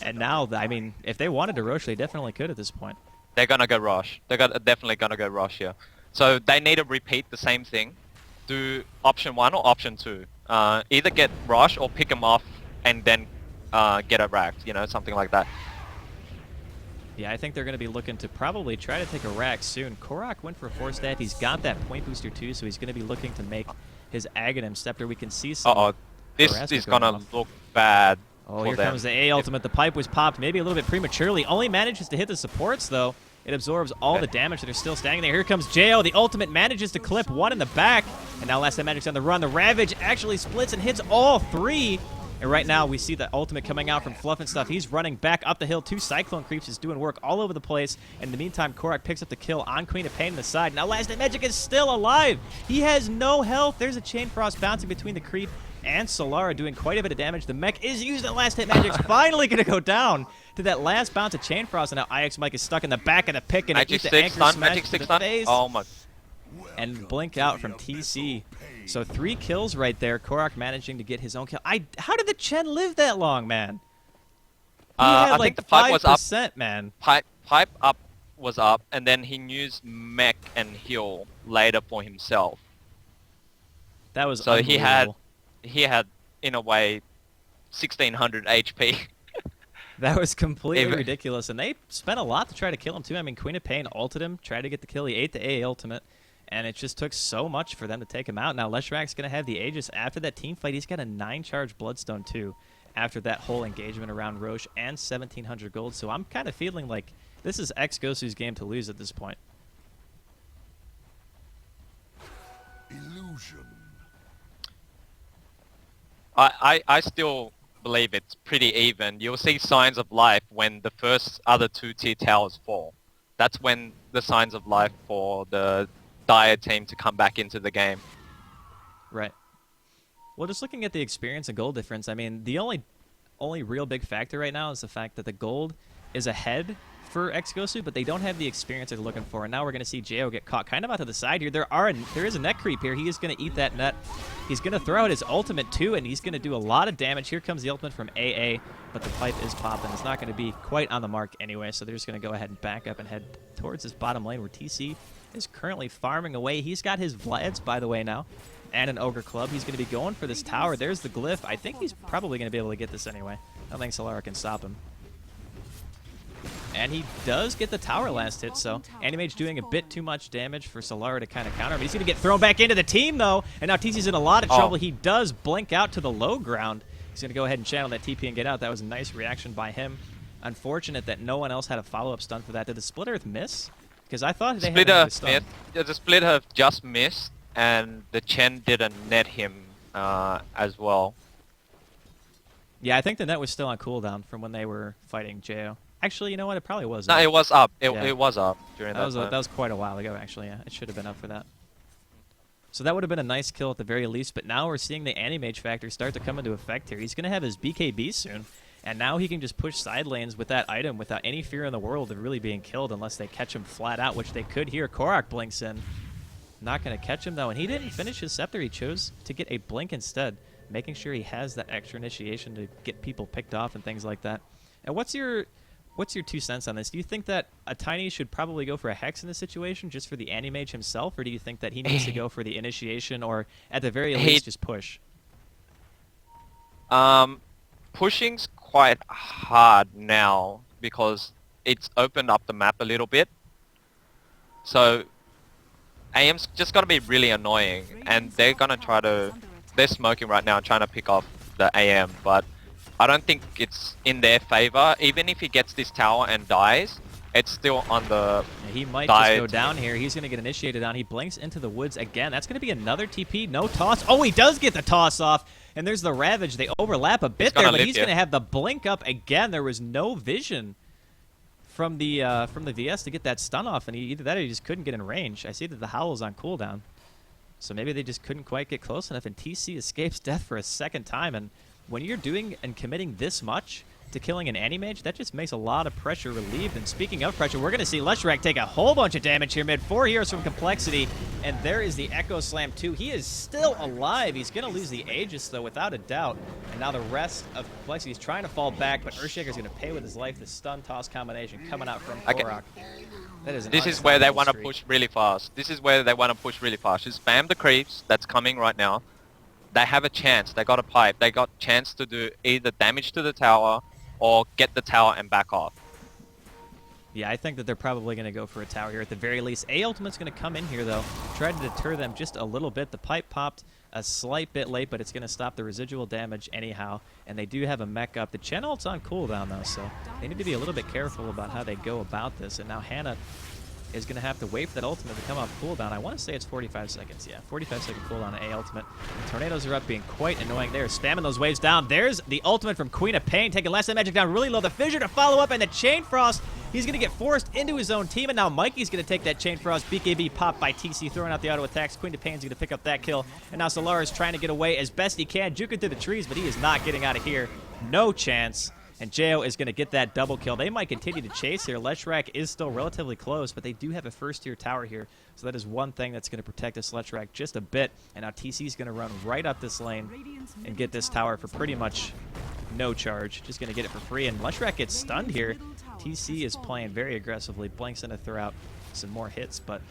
And now, I mean, if they wanted to rush, they definitely could at this point. They're gonna go rush. They're definitely gonna go rush here. So they need to repeat the same thing. Do option 1 or option 2. Either get rush or pick him off and then get a rack, you know, something like that. Yeah, I think they're going to be looking to probably try to take a rack soon. koRock went for a Force Staff. He's got that point booster too, so he's going to be looking to make his Aghanim Scepter. We can see some... Uh-oh. This is going to look bad. Oh, here comes the A ultimate. The pipe was popped maybe a little bit prematurely. Only manages to hit the supports, though. It absorbs all the damage that are still standing there. Here comes Jo. The ultimate manages to clip one in the back. And now Last Time Magic's on the run. The Ravage actually splits and hits all 3. And right now, we see the ultimate coming out from Fluff and stuff. He's running back up the hill. 2 Cyclone Creeps is doing work all over the place. In the meantime, coRock picks up the kill on Queen of Pain on the side. Now, Last Hit Magic is still alive. He has no health. There's a Chain Frost bouncing between the Creep and Solara, doing quite a bit of damage. The mech is used at Last Hit Magic's finally going to go down to that last bounce of Chain Frost. And now IX Mike is stuck in the back of the pick and Magic the 6 anchor stun, smash Magic to 6 the stun. face. Oh my. And blink out from TC. So 3 kills right there. coRock managing to get his own kill. How did the Chen live that long, man? He had I like think the pipe was up. 5%, man. Pipe up was up, and then he used mech and heal later for himself. That was So he had unbelievable. in a way 1600 HP. That was completely Even- ridiculous, and they spent a lot to try to kill him too. I mean, Queen of Pain ulted him, tried to get the kill. He ate the A ultimate, and it just took so much for them to take him out. Now Leshrak's going to have the Aegis after that team fight. He's got a 9-charge Bloodstone too after that whole engagement around Roche and 1700 gold. So I'm kind of feeling like this is ex-GoSu's game to lose at this point. Illusion. I still believe it's pretty even. You'll see signs of life when the first other 2 tier towers fall. That's when the signs of life for the Dire team to come back into the game. Right. Well, just looking at the experience and gold difference, I mean, the only real big factor right now is the fact that the gold is ahead for ex-GoSu, but they don't have the experience they're looking for. And now we're going to see Jo get caught kind of out to the side here. There is a net creep here. He is going to eat that net. He's going to throw out his ultimate too, and he's going to do a lot of damage. Here comes the ultimate from AA, but the pipe is popping. It's not going to be quite on the mark anyway, so they're just going to go ahead and back up and head towards this bottom lane where TC is currently farming away. He's got his Vlads, by the way, now, and an Ogre Club. He's going to be going for this tower. There's the Glyph. I think he's probably going to be able to get this anyway. I don't think Solara can stop him. And he does get the tower last hit, so Animage doing a bit too much damage for Solara to kind of counter him. He's going to get thrown back into the team, though, and now TC's in a lot of trouble. He does blink out to the low ground. He's going to go ahead and channel that TP and get out. That was a nice reaction by him. Unfortunate that no one else had a follow-up stun for that. Did the Split Earth miss? Because I thought they had a stun. The Split Earth just missed, and the Chen didn't net him as well. Yeah, I think the net was still on cooldown from when they were fighting Jo. Actually, you know what? It probably was. No, it was up. It Yeah. was up during that That time. was quite a while ago, actually. Yeah, it should have been up for that. So that would have been a nice kill at the very least, but now we're seeing the Animage factor start to come into effect here. He's going to have his BKB soon, and now he can just push side lanes with that item without any fear in the world of really being killed unless they catch him flat out, which they could here. coRock blinks in. Not going to catch him, though, and he didn't finish his Scepter. He chose to get a blink instead, making sure he has that extra initiation to get people picked off and things like that. And what's your 2 cents on this? Do you think that a Tiny should probably go for a Hex in this situation just for the Animage himself, or do you think that he needs to go for the initiation or at the very least just push? Pushing's quite hard now because it's opened up the map a little bit. So AM's just going to be really annoying, and they're going to try to... They're smoking right now trying to pick off the AM, but I don't think it's in their favor. Even if he gets this tower and dies, it's still on the... Yeah, he might just go down here. He's going to get initiated on. He blinks into the woods again. That's going to be another TP. No toss. Oh, he does get the toss off. And there's the Ravage. They overlap a bit there, but he's going to have the blink up again. There was no vision from the VS to get that stun off, and either that or he just couldn't get in range. I see that the Howl's on cooldown. So maybe they just couldn't quite get close enough, and TC escapes death for a second time. And when you're doing and committing this much to killing an Animage, that just makes a lot of pressure relieved. And speaking of pressure, we're going to see Leshrak take a whole bunch of damage here mid. 4 heroes from Complexity, and there is the Echo Slam too. He is still alive. He's going to lose the Aegis, though, without a doubt. And now the rest of Complexity is trying to fall back, but Earthshaker's going to pay with his life. The stun toss combination coming out from coRock. This is where they want to push really fast. Just spam the creeps that's coming right now. They have a chance. They got a pipe. They got chance to do either damage to the tower or get the tower and back off. Yeah, I think that they're probably going to go for a tower here at the very least. A Ultimate's going to come in here, though, try to deter them just a little bit. The pipe popped a slight bit late, but it's going to stop the residual damage anyhow. And they do have a mech up. The Chen ult's on cooldown, though, so they need to be a little bit careful about how they go about this. And now Hannah is going to have to wait for that ultimate to come off cooldown. I want to say it's 45 seconds. Yeah, 45-second cooldown on A ultimate. The tornadoes are up, being quite annoying. They're spamming those waves down. There's the ultimate from Queen of Pain, taking less of magic down really low. The fissure to follow up, and the Chain Frost. He's going to get forced into his own team, and now Mikey's going to take that Chain Frost. BKB popped by TC, throwing out the auto attacks. Queen of Pain's going to pick up that kill, and now Solar is trying to get away as best he can, juking through the trees, but he is not getting out of here. No chance. And Jo is going to get that double kill. They might continue to chase here. Leshrac is still relatively close, but they do have a first-tier tower here. So that is one thing that's going to protect this Leshrac just a bit. And now TC is going to run right up this lane and get this tower for pretty much no charge. Just going to get it for free. And Leshrac gets stunned here. TC is playing very aggressively. Blink's going to throw out some more hits. But,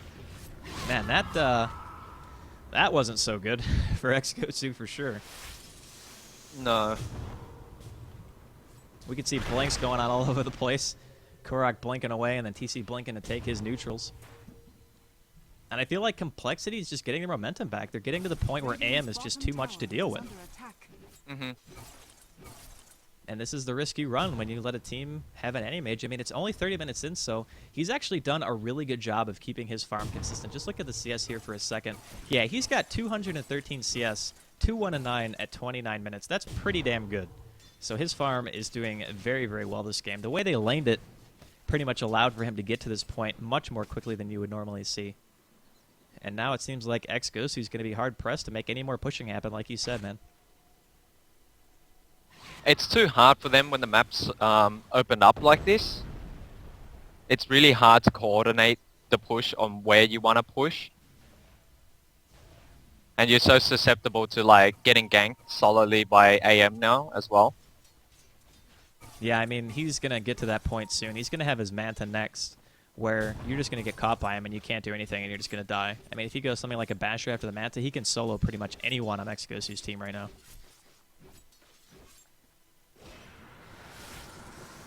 man, that wasn't so good for xGoSu for sure. No. We can see blinks going on all over the place. Korok blinking away, and then TC blinking to take his neutrals. And I feel like Complexity is just getting their momentum back. They're getting to the point where AM is just too much to deal with. And this is the risky run when you let a team have an Anti-Mage. I mean, it's only 30 minutes in, so he's actually done a really good job of keeping his farm consistent. Just look at the CS here for a second. Yeah, he's got 213 CS, 2-1-9 at 29 minutes. That's pretty damn good. So his farm is doing very, very well this game. The way they laned it pretty much allowed for him to get to this point much more quickly than you would normally see. And now it seems like xGoSu is going to be hard-pressed to make any more pushing happen, like you said, man. It's too hard for them when the maps open up like this. It's really hard to coordinate the push on where you want to push. And you're so susceptible to like getting ganked solidly by AM now as well. Yeah, I mean, he's going to get to that point soon. He's going to have his Manta next, where you're just going to get caught by him and you can't do anything and you're just going to die. I mean, if he goes something like a Basher after the Manta, he can solo pretty much anyone on xGoSu's team right now.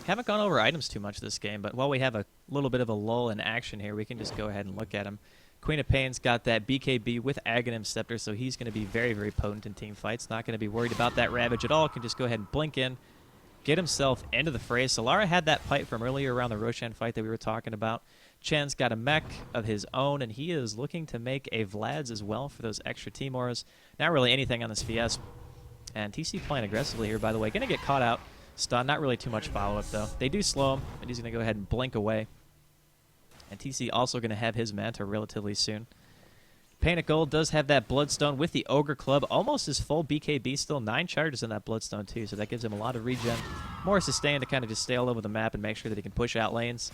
Haven't gone over items too much this game, but while we have a little bit of a lull in action here, we can just go ahead and look at him. Queen of Pain's got that BKB with Aghanim Scepter, so he's going to be very, very potent in team fights. Not going to be worried about that Ravage at all. Can just go ahead and blink in, get himself into the fray. Solara had that pipe from earlier around the Roshan fight that we were talking about. Chen's got a mech of his own, and he is looking to make a Vlad's as well for those extra team auras. Not really anything on this VS. And TC playing aggressively here, by the way. Going to get caught out. Stun, not really too much follow-up, though. They do slow him, and he's going to go ahead and blink away. And TC also going to have his Manta relatively soon. Pain of Gold does have that Bloodstone with the Ogre Club. Almost his full BKB, still 9 charges in that Bloodstone, too, so that gives him a lot of regen. More sustain to kind of just stay all over the map and make sure that he can push out lanes.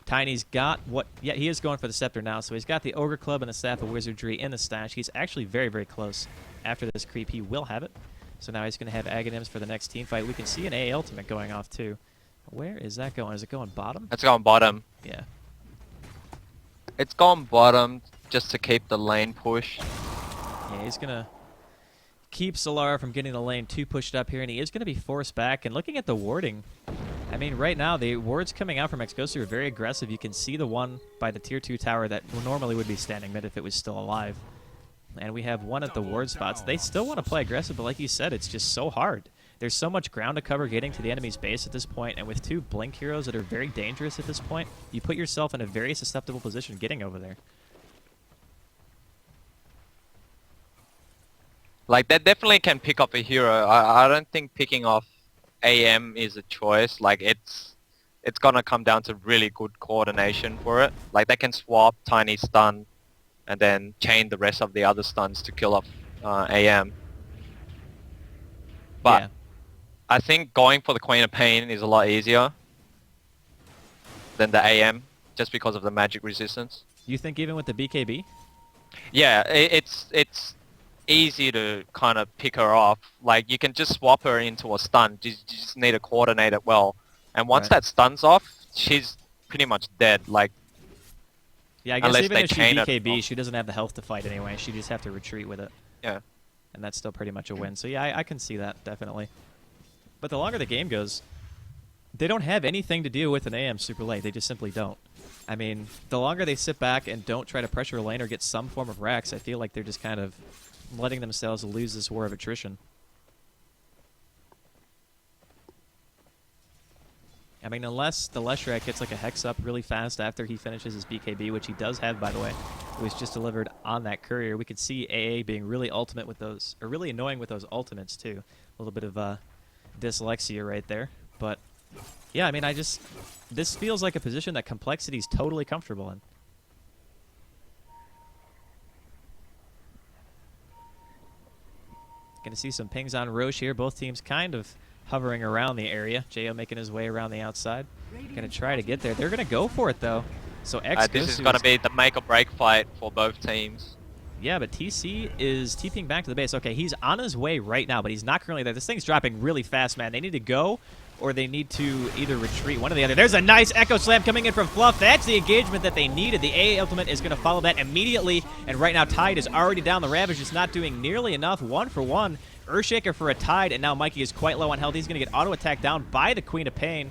Tiny's got what... Yeah, he is going for the Scepter now, so he's got the Ogre Club and the Staff of Wizardry in the stash. He's actually very, very close. After this creep, he will have it. So now he's going to have Aghanims for the next team fight. We can see an A ultimate going off, too. Where is that going? Is it going bottom? It's going bottom. Yeah. It's gone bottom just to keep the lane push. Yeah, he's going to keep Solara from getting the lane too pushed up here, and he is going to be forced back. And looking at the warding, I mean, right now, the wards coming out from xGoSu are very aggressive. You can see the one by the Tier 2 tower that normally would be standing mid if it was still alive. And we have one at the ward spots. They still want to play aggressive, but like you said, it's just so hard. There's so much ground to cover getting to the enemy's base at this point, and with 2 Blink heroes that are very dangerous at this point, you put yourself in a very susceptible position getting over there. Like, that definitely can pick up a hero. I don't think picking off AM is a choice. Like, it's gonna come down to really good coordination for it. Like, they can swap Tiny Stun and then chain the rest of the other stuns to kill off AM. But yeah. I think going for the Queen of Pain is a lot easier than the AM, just because of the magic resistance. You think even with the BKB? Yeah, it's easy to kind of pick her off. Like, you can just swap her into a stun. You just need to coordinate it well. And once that stun's off, she's pretty much dead. Like, yeah, I guess even if she BKB, she doesn't have the health to fight anyway. She just have to retreat with it. Yeah. And that's still pretty much a win. So yeah, I can see that, definitely. But the longer the game goes, they don't have anything to deal with an AM super late. They just simply don't. I mean, the longer they sit back and don't try to pressure a lane or get some form of racks, I feel like they're just kind of letting themselves lose this war of attrition. I mean, unless the Leshrac gets like a Hex up really fast after he finishes his BKB, which he does have, by the way. It was just delivered on that courier. We could see AA being really ultimate with those, or really annoying with those ultimates, too. A little bit of dyslexia right there. But, yeah, I mean, this feels like a position that Complexity's totally comfortable in. Gonna see some pings on Roche here. Both teams kind of hovering around the area. Jo making his way around the outside. Gonna try to get there. They're gonna go for it though. So xGoSu this is gonna be the make or break fight for both teams. Yeah, but TC is TPing back to the base. Okay, he's on his way right now, but he's not currently there. This thing's dropping really fast, man. They need to go, or they need to either retreat, one or the other. There's a nice Echo Slam coming in from Fluff. That's the engagement that they needed. The AA ultimate is going to follow that immediately, and right now Tide is already down. The Ravage is not doing nearly enough. 1 for 1. Earthshaker for a Tide, and now Mikey is quite low on health. He's going to get auto-attacked down by the Queen of Pain.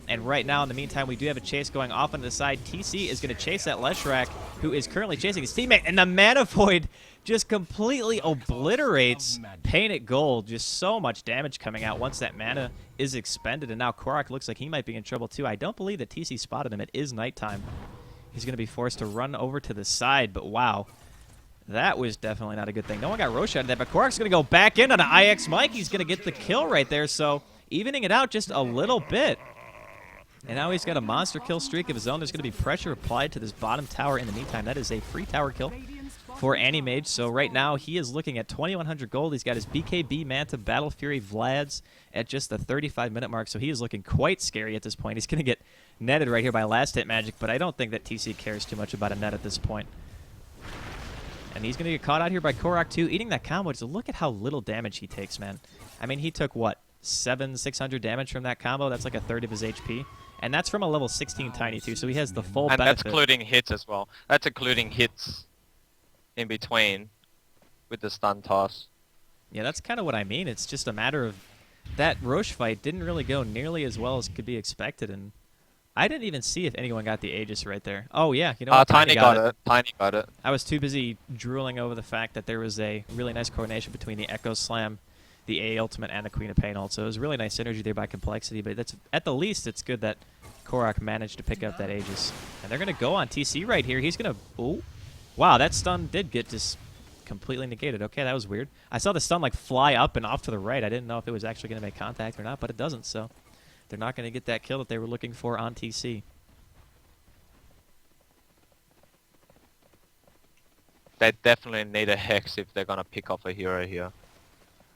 And right now, in the meantime, we do have a chase going off on the side. TC is going to chase that Leshrac, who is currently chasing his teammate. And the Mana Void just completely obliterates Painted Gold. Just so much damage coming out once that mana is expended. And now Korok looks like he might be in trouble, too. I don't believe that TC spotted him. It is nighttime. He's going to be forced to run over to the side. But wow, that was definitely not a good thing. No one got Roche out of that. But Korok's going to go back in on an IX Mike. He's going to get the kill right there. So evening it out just a little bit. And now he's got a monster kill streak of his own. There's going to be pressure applied to this bottom tower in the meantime. That is a free tower kill for Animage. So right now he is looking at 2,100 gold. He's got his BKB, Manta, Battle Fury, Vlad's at just the 35-minute mark. So he is looking quite scary at this point. He's going to get netted right here by Last Hit Magic, but I don't think that TC cares too much about a net at this point. And he's going to get caught out here by Korok too, eating that combo. So look at how little damage he takes, man. I mean, he took, what, 600 damage from that combo? That's like a third of his HP. And that's from a level 16 Tiny, too, so he has the full benefit. And that's including hits as well. That's including hits in between with the stun toss. Yeah, that's kind of what I mean. It's just a matter of that Roche fight didn't really go nearly as well as could be expected, and I didn't even see if anyone got the Aegis right there. Oh, yeah, you know what? Tiny got it. Tiny got it. I was too busy drooling over the fact that there was a really nice coordination between the Echo Slam, the A ultimate, and the Queen of Pain ult. So it was really nice synergy there by Complexity, but that's at the least it's good that Korok managed to pick up that Aegis. And they're going to go on TC right here. He's going to... Oh, wow, that stun did get just completely negated. Okay, that was weird. I saw the stun like fly up and off to the right. I didn't know if it was actually going to make contact or not, but it doesn't, so they're not going to get that kill that they were looking for on TC. They definitely need a Hex if they're going to pick off a hero here.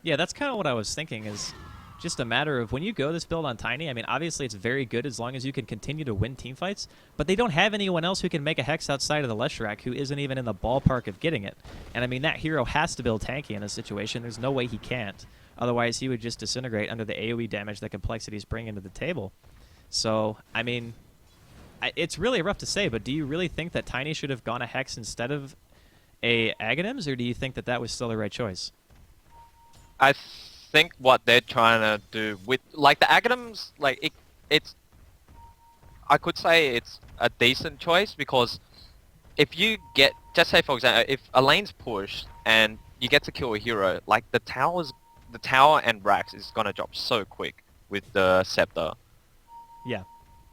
Yeah, that's kind of what I was thinking, is just a matter of when you go this build on Tiny, I mean, obviously it's very good as long as you can continue to win teamfights, but they don't have anyone else who can make a Hex outside of the Leshrac who isn't even in the ballpark of getting it. And I mean, that hero has to build tanky in this situation. There's no way he can't. Otherwise, he would just disintegrate under the AoE damage that Complexity is bringing to the table. So, I mean, it's really rough to say, but do you really think that Tiny should have gone a Hex instead of a Aghanims, or do you think that that was still the right choice? I think what they're trying to do with, like, the Aghanims, like, it's, I could say it's a decent choice, because if you get, just say for example, if a lane's pushed and you get to kill a hero, like, the tower and Rax is gonna drop so quick with the Scepter. Yeah.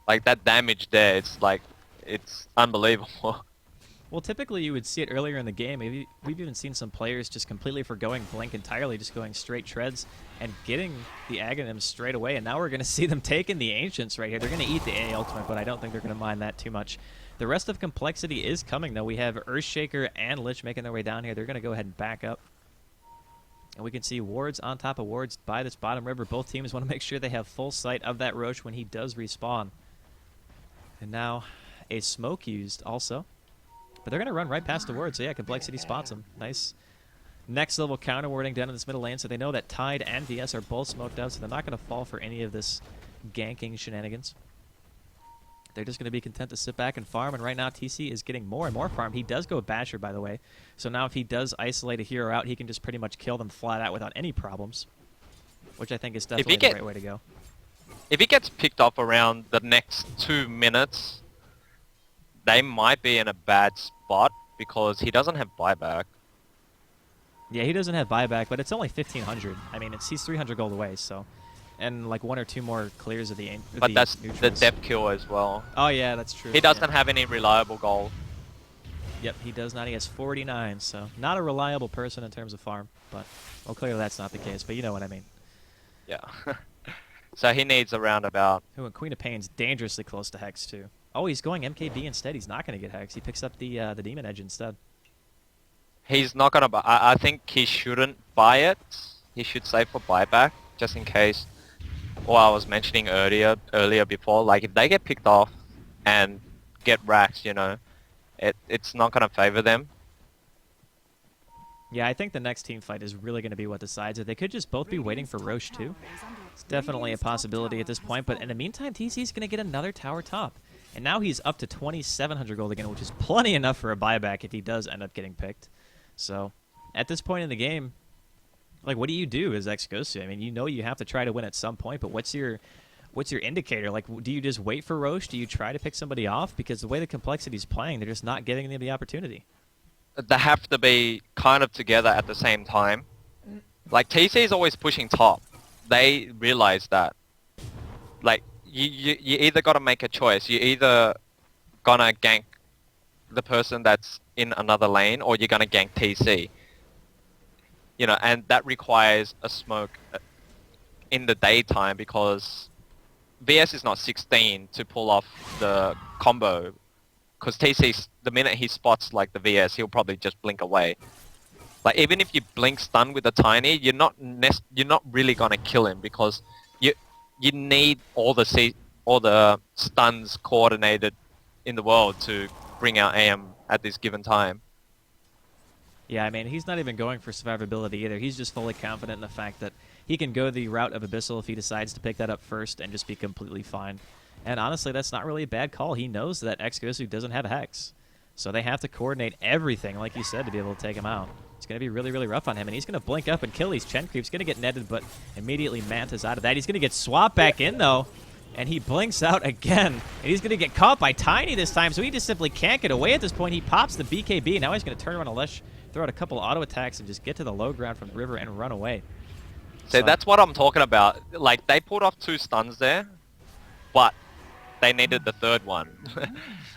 Like, that damage there, it's like, it's unbelievable. Well, typically you would see it earlier in the game. We've even seen some players just completely forgoing Blink entirely, just going straight treads and getting the Aghanims straight away. And now we're going to see them taking the Ancients right here. They're going to eat the A ultimate, but I don't think they're going to mind that too much. The rest of Complexity is coming, though. We have Earthshaker and Lich making their way down here. They're going to go ahead and back up. And we can see wards on top of wards by this bottom river. Both teams want to make sure they have full sight of that Roche when he does respawn. And now a smoke used also. But they're going to run right past the ward, so yeah, Complexity spots him. Nice next level counter warding down in this middle lane, so they know that Tide and VS are both smoked out, so they're not going to fall for any of this ganking shenanigans. They're just going to be content to sit back and farm, and right now TC is getting more and more farm. He does go Basher, by the way, so now if he does isolate a hero out, he can just pretty much kill them flat out without any problems, which I think is definitely the right way to go. If he gets picked off around the next 2 minutes, they might be in a bad spot because he doesn't have buyback. Yeah, he doesn't have buyback, but it's only 1,500. I mean, he's 300 gold away, so and like 1 or 2 more clears of the aim. But that's the neutrals. depth kill as well. Oh yeah, that's true. He doesn't have any reliable gold. Yep, he does not. He has 49, so not a reliable person in terms of farm. But well, clearly that's not the case. But you know what I mean. Yeah. So he needs around about... Ooh, and Queen of Pain's dangerously close to Hex too. Oh, he's going MKB instead. He's not going to get Hex. He picks up the Demon Edge instead. He's not gonna buy. I think he shouldn't buy it. He should save for buyback, just in case. Or I was mentioning earlier before, like if they get picked off and get racks, you know, it's not gonna favor them. Yeah, I think the next team fight is really going to be what decides it. They could just both be waiting for Roche too. It's definitely a possibility at this point, but in the meantime, TC's going to get another tower top. And now he's up to 2,700 gold again, which is plenty enough for a buyback if he does end up getting picked. So, at this point in the game, like, what do you do as xGoSu? I mean, you know you have to try to win at some point, but what's your indicator? Like, do you just wait for Roche? Do you try to pick somebody off? Because the way the Complexity's playing, they're just not giving them the opportunity. They have to be kind of together at the same time. Like, TC is always pushing top. They realize that. Like, you either got to make a choice. You either gonna gank the person that's in another lane, or you're gonna gank TC. You know, and that requires a smoke in the daytime, because VS is not 16 to pull off the combo. Because TC, the minute he spots like the VS, he'll probably just blink away. Like, even if you blink stun with a tiny, you're not really gonna kill him, because you need all the stuns coordinated in the world to bring out AM at this given time. Yeah, I mean, he's not even going for survivability either. He's just fully confident in the fact that he can go the route of Abyssal if he decides to pick that up first and just be completely fine. And honestly, that's not really a bad call. He knows that xGoSu doesn't have Hex. So they have to coordinate everything, like you said, to be able to take him out. It's going to be really, really rough on him. And he's going to blink up and kill these Chen Creeps. Going to get netted, but immediately Manta's out of that. He's going to get swapped back in, though. And he blinks out again. And he's going to get caught by Tiny this time, so he just simply can't get away at this point. He pops the BKB. Now he's going to turn around Alesh, throw out a couple auto attacks, and just get to the low ground from the river and run away. So that's what I'm talking about. Like, they pulled off 2 stuns there, but they needed the third one.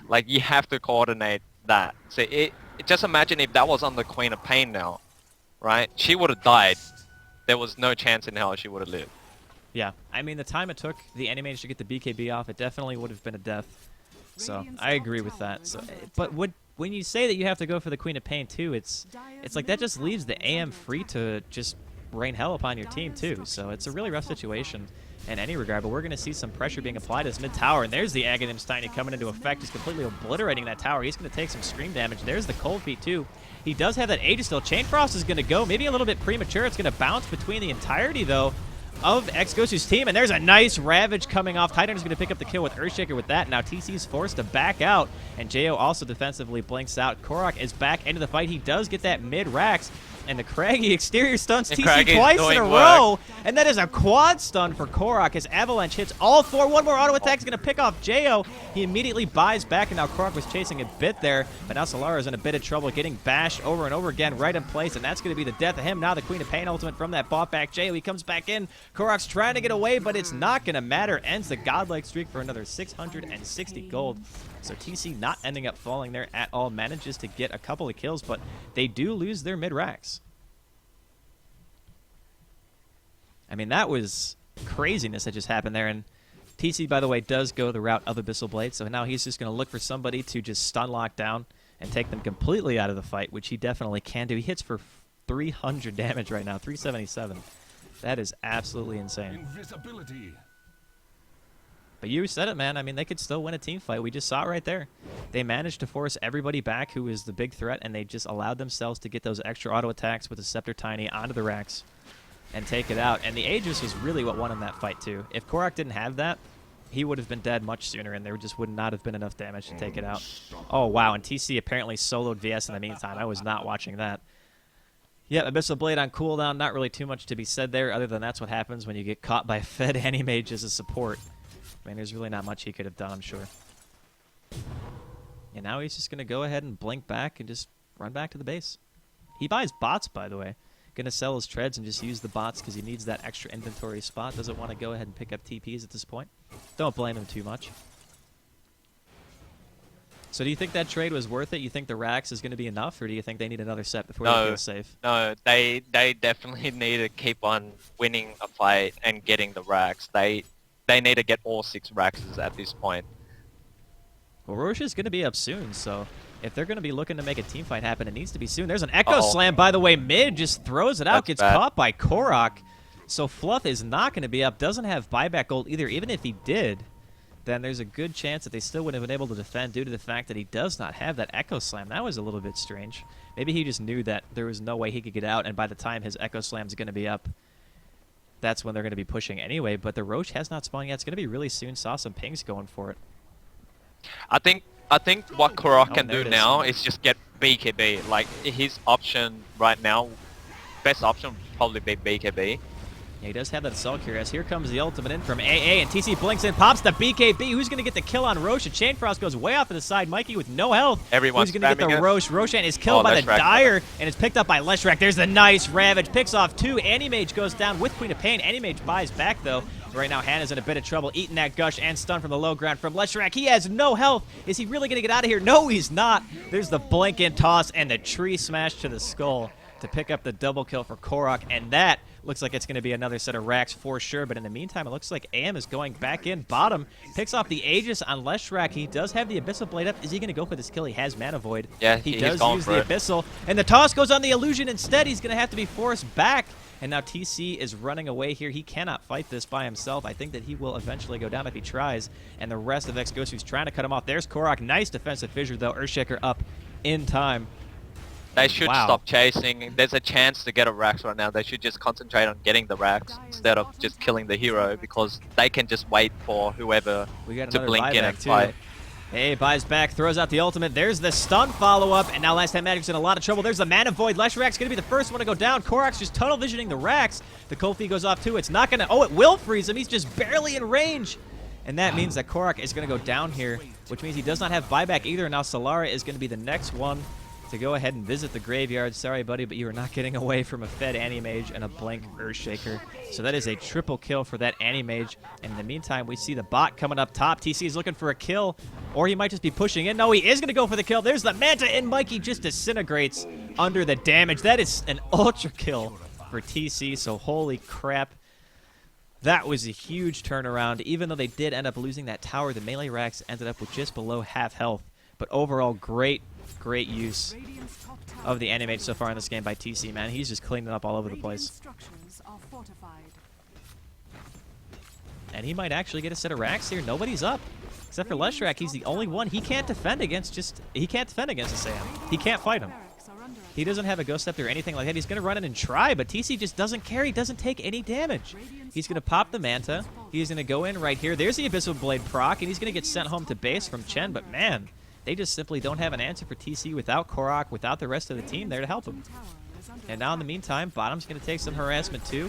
Like, you have to coordinate that. So just imagine if that was on the Queen of Pain now, right? She would have died. There was no chance in hell she would have lived. Yeah, I mean, the time it took the Animage to get the BKB off, it definitely would have been a death. So I agree with that. So, but when you say that you have to go for the Queen of Pain too, it's like that just leaves the AM free to just rain hell upon your team too. So it's a really rough situation in any regard, but we're going to see some pressure being applied to this mid tower, and there's the Aghanim's Tiny coming into effect, just completely obliterating that tower. He's going to take some scream damage. There's the cold feet too. He does have that Aegis still. Chain Frost is going to go, maybe a little bit premature. It's going to bounce between the entirety though of xGoSu's team, and there's a nice Ravage coming off. Titan is going to pick up the kill with Earthshaker with that. Now TC's forced to back out, and Jo also defensively blinks out. Korok is back into the fight. He does get that mid-Rax, and the Craggy exterior stuns TC twice in a row, and that is a quad stun for Korok as Avalanche hits all 4. One more auto attack is going to pick off Jo. He immediately buys back, and now Korok was chasing a bit there, but now Solara is in a bit of trouble, getting bashed over and over again right in place, and that's going to be the death of him. Now the Queen of Pain ultimate from that bought back Jo. He comes back in. Korok's trying to get away, but it's not going to matter. Ends the godlike streak for another 660 gold. So TC not ending up falling there at all. Manages to get a couple of kills, but they do lose their mid-racks. I mean, that was craziness that just happened there. And TC, by the way, does go the route of Abyssal Blade. So now he's just going to look for somebody to just stun lock down and take them completely out of the fight, which he definitely can do. He hits for 300 damage right now, 377. That is absolutely insane. Invisibility. But you said it, man. I mean, they could still win a team fight. We just saw it right there. They managed to force everybody back who is the big threat, and they just allowed themselves to get those extra auto attacks with the Scepter Tiny onto the racks and take it out. And the Aegis was really what won in that fight, too. If Korok didn't have that, he would have been dead much sooner, and there just would not have been enough damage to take it out. Oh, wow, and TC apparently soloed VS in the meantime. I was not watching that. Yeah, Abyssal Blade on cooldown. Not really too much to be said there, other than that's what happens when you get caught by Fed Animage as a support. I mean, there's really not much he could have done, I'm sure. And now he's just going to go ahead and blink back and just run back to the base. He buys bots, by the way. Gonna sell his treads and just use the bots because he needs that extra inventory spot. Doesn't want to go ahead and pick up TPs at this point. Don't blame him too much. So do you think that trade was worth it? You think the Rax is going to be enough, or do you think they need another set before they feel safe? No, they definitely need to keep on winning a fight and getting the Rax. They need to get all 6 Raxes at this point. Well, Roche is going to be up soon, so if they're going to be looking to make a team fight happen, it needs to be soon. There's an Echo Slam, by the way. Mid just throws it out, gets caught by koRock. So Fluff is not going to be up, doesn't have buyback gold either. Even if he did, then there's a good chance that they still wouldn't have been able to defend due to the fact that he does not have that Echo Slam. That was a little bit strange. Maybe he just knew that there was no way he could get out, and by the time his Echo Slam is going to be up, that's when they're going to be pushing anyway. But the Roche has not spawned yet. It's going to be really soon. Saw some pings going for it. I think what koRock can do now is just get BKB. Like, his option right now, best option would probably be BKB. Yeah, he does have that Assault Cure, as here comes the ultimate in from AA, and TC blinks in, pops the BKB. Who's going to get the kill on Roche? Chain Frost goes way off to the side. Mikey with no health. Everyone's Who's going to get the Roche? Roshan is killed by the Dire, and it's picked up by Leshrac. There's the nice Ravage. Picks off 2. Animage goes down with Queen of Pain. Animage buys back, though. Right now, Hannah's in a bit of trouble, eating that Gush and stun from the low ground from Leshrac. He has no health. Is he really going to get out of here? No, he's not. There's the blink in toss and the tree smash to the skull to pick up the double kill for koRock, and that looks like it's going to be another set of racks for sure. But in the meantime, it looks like AM is going back in bottom. Picks off the Aegis on Leshrac. He does have the Abyssal Blade up. Is he going to go for this kill? He has Mana Void. Yeah, he does use the Abyssal. And the toss goes on the Illusion instead. He's going to have to be forced back. And now TC is running away here. He cannot fight this by himself. I think that he will eventually go down if he tries. And the rest of xGoSu is trying to cut him off. There's koRock. Nice defensive fissure, though. Earthshaker up in time. They should stop chasing. There's a chance to get a Rax right now. They should just concentrate on getting the Rax instead of just killing the hero, because they can just wait for whoever to blink in and fight. Hey, buys back, throws out the ultimate. There's the stun follow-up, and now Last Time Magic's in a lot of trouble. There's the Mana Void. Leshrac's going to be the first one to go down. koRock's just tunnel visioning the Rax. The Kofi goes off too. It's not going to... Oh, it will freeze him. He's just barely in range. And that means that koRock is going to go down here, which means he does not have buyback either. Now Solara is going to be the next one to go ahead and visit the graveyard. Sorry, buddy, but you are not getting away from a fed Animage and a blink Earthshaker. So that is a triple kill for that Animage. And in the meantime, we see the bot coming up top. TC is looking for a kill, or he might just be pushing in. No, he is going to go for the kill. There's the Manta, and Mikey just disintegrates under the damage. That is an ultra kill for TC, so holy crap. That was a huge turnaround. Even though they did end up losing that tower, the melee racks ended up with just below half health. But overall, great use of the Animage so far in this game by TC, man. He's just cleaning up all over the place. And he might actually get a set of racks here. Nobody's up. Except for Leshrac, he's the only one. He can't defend against he can't defend against a Sam. He can't fight him. He doesn't have a Ghost Scepter or anything like that. He's going to run in and try, but TC just doesn't care. He doesn't take any damage. He's going to pop the Manta. He's going to go in right here. There's the Abyssal Blade proc, and he's going to get sent home to base from Chen, but man, they just simply don't have an answer for TC without koRock, without the rest of the team there to help him. And now in the meantime, bottom's going to take some harassment too.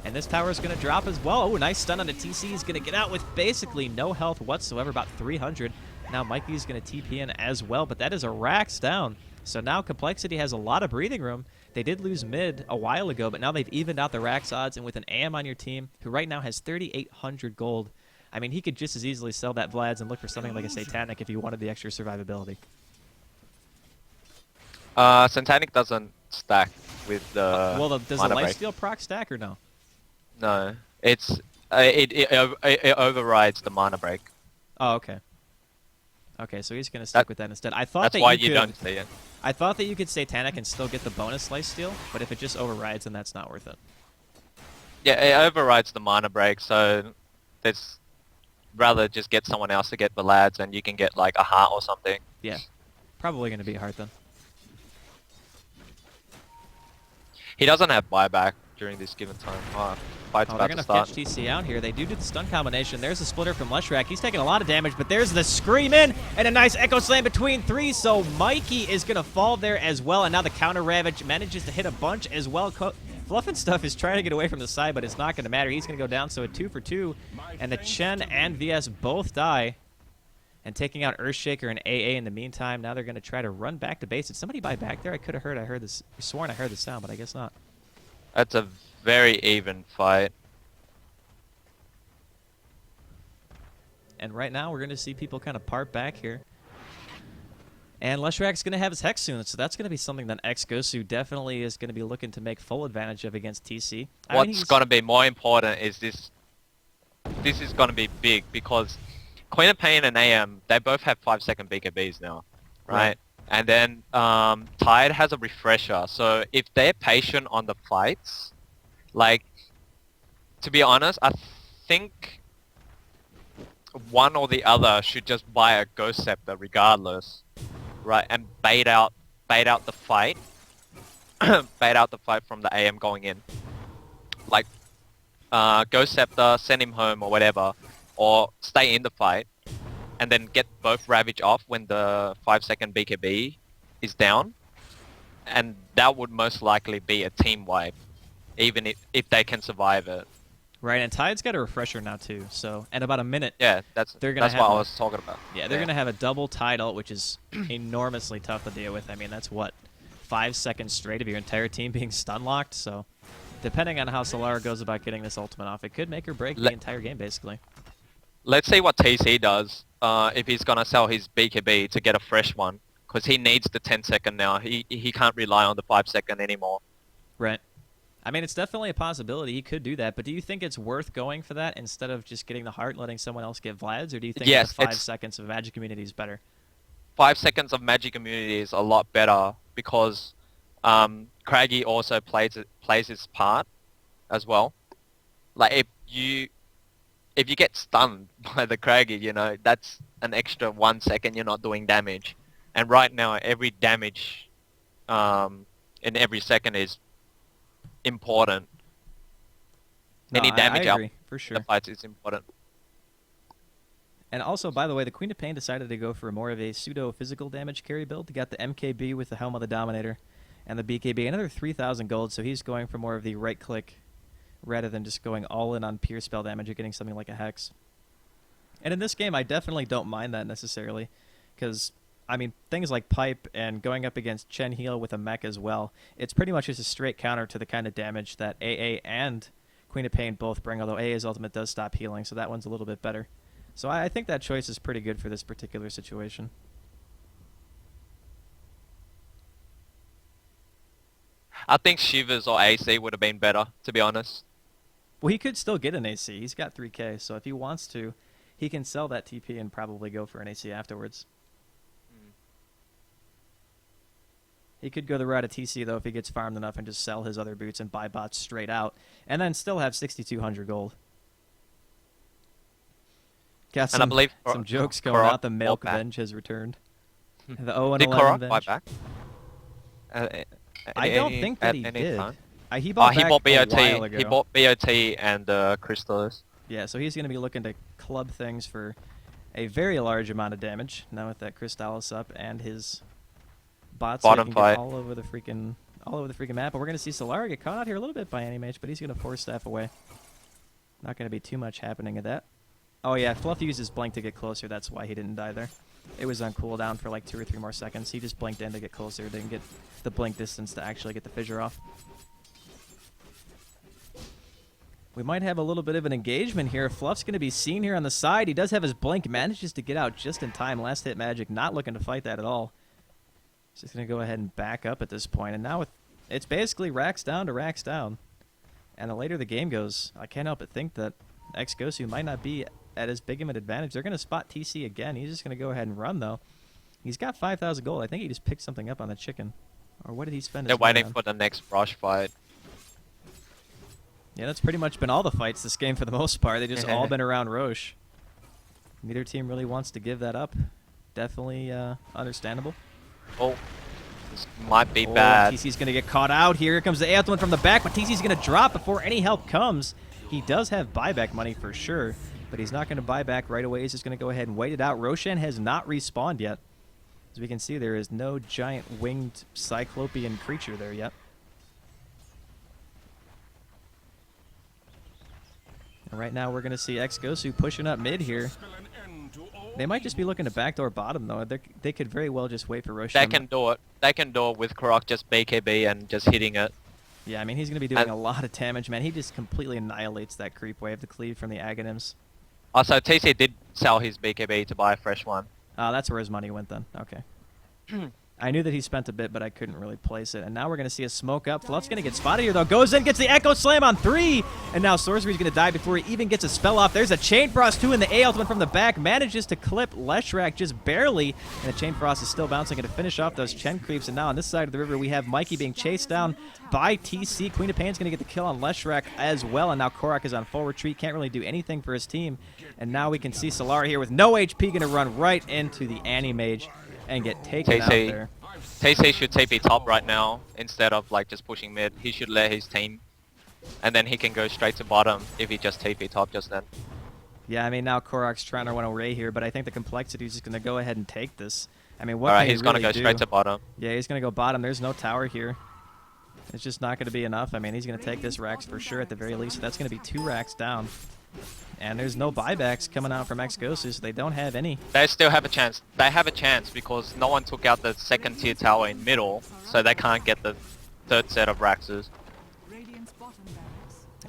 And this tower is going to drop as well. Oh, nice stun on the TC. He's going to get out with basically no health whatsoever, about 300. Now Mikey's going to TP in as well, but that is a Rax down. So now Complexity has a lot of breathing room. They did lose mid a while ago, but now they've evened out the Rax odds, and with an AM on your team, who right now has 3,800 gold, I mean, he could just as easily sell that Vlad's and look for something like a Satanic if he wanted the extra survivability. Satanic doesn't stack with the well, does the Lifesteal proc stack or no? No. It's it overrides the Mana Break. Oh, okay. Okay, so he's going to stick with that instead. I thought that's that why you don't see it. I thought that you could Satanic and still get the bonus Lifesteal, but if it just overrides, then that's not worth it. Yeah, it overrides the Mana Break, so there's rather just get someone else to get the lads, and you can get like a heart or something. Yeah, probably going to be a heart then. He doesn't have buyback during this given time. Fight's about they're to start. They're going to catch TC out here. They do the stun combination. There's a splitter from Leshrac. He's taking a lot of damage, but there's the Scream in, and a nice Echo Slam between 3, so Mikey is going to fall there as well, and now the counter Ravage manages to hit a bunch as well. Fluff and Stuff is trying to get away from the side, but it's not going to matter. He's going to go down, so a 2 for 2, and the Chen and VS both die. and taking out Earthshaker and AA in the meantime. Now they're going to try to run back to base. Did somebody buy back there? I could have heard. I heard this. Sworn I heard the sound, but I guess not. That's a very even fight. And right now we're going to see people kind of part back here. And Leshrak's going to have his Hex soon, so that's going to be something that ex-GoSu definitely is going to be looking to make full advantage of against TC. What's going to be more important is this. This is going to be big because Queen of Pain and AM, they both have 5-second BKBs now, right? And then Tide has a refresher, so if they're patient on the fights, like, to be honest, I think one or the other should just buy a Ghost Scepter regardless, right? And bait out the fight, bait out the fight from the AM going in. Like, Ghost Scepter, send him home or whatever, or stay in the fight, and then get both Ravage off when the 5-second BKB is down, and that would most likely be a team wipe, even if they can survive it. Right, and Tide's got a refresher now too, so in about a minute. Yeah, that's what I was talking about. Yeah, they're gonna have a double Tide ult, which is enormously tough to deal with. I mean, that's what, 5 seconds straight of your entire team being stun locked. So, depending on how Solara goes about getting this ultimate off, it could make or break the entire game basically. Let's see what TC does if he's gonna sell his BKB to get a fresh one, because he needs the 10-second now. He can't rely on the 5-second anymore. Right. I mean, it's definitely a possibility. He could do that, but do you think it's worth going for that instead of just getting the heart, letting someone else get Vlad's, or do you think the 5 seconds of Magic Immunity is better? 5 seconds of Magic Immunity is a lot better because Craggy also plays his part as well. Like, if you get stunned by the Craggy, you know, that's an extra 1 second you're not doing damage. And right now, every damage in every second is important. No, Any damage I agree, for sure. the fights is important. And also, by the way, the Queen of Pain decided to go for more of a pseudo-physical damage carry build. He got the MKB with the Helm of the Dominator and the BKB, another 3,000 gold, so he's going for more of the right-click rather than just going all in on pure spell damage or getting something like a Hex. And in this game, I definitely don't mind that necessarily, because I mean, things like Pipe and going up against Chen Heal with a mech as well, it's pretty much just a straight counter to the kind of damage that AA and Queen of Pain both bring, although AA's ultimate does stop healing, so that one's a little bit better. So I think that choice is pretty good for this particular situation. I think Shivers or AC would have been better, to be honest. Well, he could still get an AC. He's got 3k, so if he wants to, he can sell that TP and probably go for an AC afterwards. He could go the route of TC, though, if he gets farmed enough and just sell his other boots and buy bots straight out, and then still have 6,200 gold. Got some, and I believe some jokes going out. The Milk Venge has returned. The 0-11 Did Korok Venge. buy back? I don't think that he did. He bought back BOT. a while ago. He bought BOT and Crystallis. Yeah, so he's going to be looking to club things for a very large amount of damage now with that Crystallis up and his bots Bottom fight all over the freaking map. And we're going to see Solara get caught out here a little bit by Animage, but he's going to force staff away. Not going to be too much happening at that. Oh yeah, Fluff used his blink to get closer. That's why he didn't die there. It was on cooldown for like 2 or 3 more seconds. He just blinked in to get closer. Didn't get the blink distance to actually get the fissure off. We might have a little bit of an engagement here. Fluff's going to be seen here on the side. He does have his blink. Manages to get out just in time. Last hit magic. Not looking to fight that at all. He's just going to go ahead and back up at this point. And now it's basically racks down to racks down. And the later the game goes, I can't help but think that ex-GoSu might not be at as big of an advantage. They're going to spot TC again. He's just going to go ahead and run, though. He's got 5,000 gold. I think he just picked something up on the chicken. Or what did he spend They're his money waiting on? for the next rush fight. Yeah, that's pretty much been all the fights this game for the most part. They just all been around Roche. Neither team really wants to give that up. Definitely understandable. Oh, this might be bad. TC's going to get caught out here. Here comes the ultimate from the back, but TC's going to drop before any help comes. He does have buyback money for sure, but he's not going to buy back right away. He's just going to go ahead and wait it out. Roshan has not respawned yet. As we can see, there is no giant winged cyclopean creature there yet. And right now, we're going to see ex-GoSu pushing up mid here. They might just be looking to backdoor bottom, though. They could very well just wait for Roshan. They can do it. They can do it with coRock just BKB and just hitting it. Yeah, I mean, he's going to be doing a lot of damage, man. He just completely annihilates that creep wave, the cleave from the Aghanims. Also, TC did sell his BKB to buy a fresh one. That's where his money went then. Okay. I knew that he spent a bit, but I couldn't really place it. And now we're going to see a smoke up. Fluff's going to get spotted here, though. Goes in, gets the Echo Slam on 3. And now Sorcery's going to die before he even gets a spell off. There's a Chain Frost, 2 in the A ultimate from the back. Manages to clip Leshrac just barely. And the Chain Frost is still bouncing, going to finish off those Chen creeps. And now on this side of the river, we have Mikey being chased down by TC. Queen of Pain's going to get the kill on Leshrac as well. And now coRock is on full retreat. Can't really do anything for his team. And now we can see Solara here with no HP going to run right into the Anti-Mage and get taken out there. TC should TP top right now instead of like just pushing mid. He should let his team, and then he can go straight to bottom if he just TP top just then. Yeah, I mean now coRock's trying to run away here, but I think the complexity is just going to go ahead and take this. I mean, what? All right, can he's going to go straight to bottom. Yeah, he's going to go bottom. There's no tower here. It's just not going to be enough. I mean, he's going to take this racks for sure at the very least. So that's going to be 2 racks down. And there's no buybacks coming out from ex-GoSu, so they don't have any. They still have a chance. They have a chance because no one took out the second tier tower in middle, so they can't get the third set of Raxes.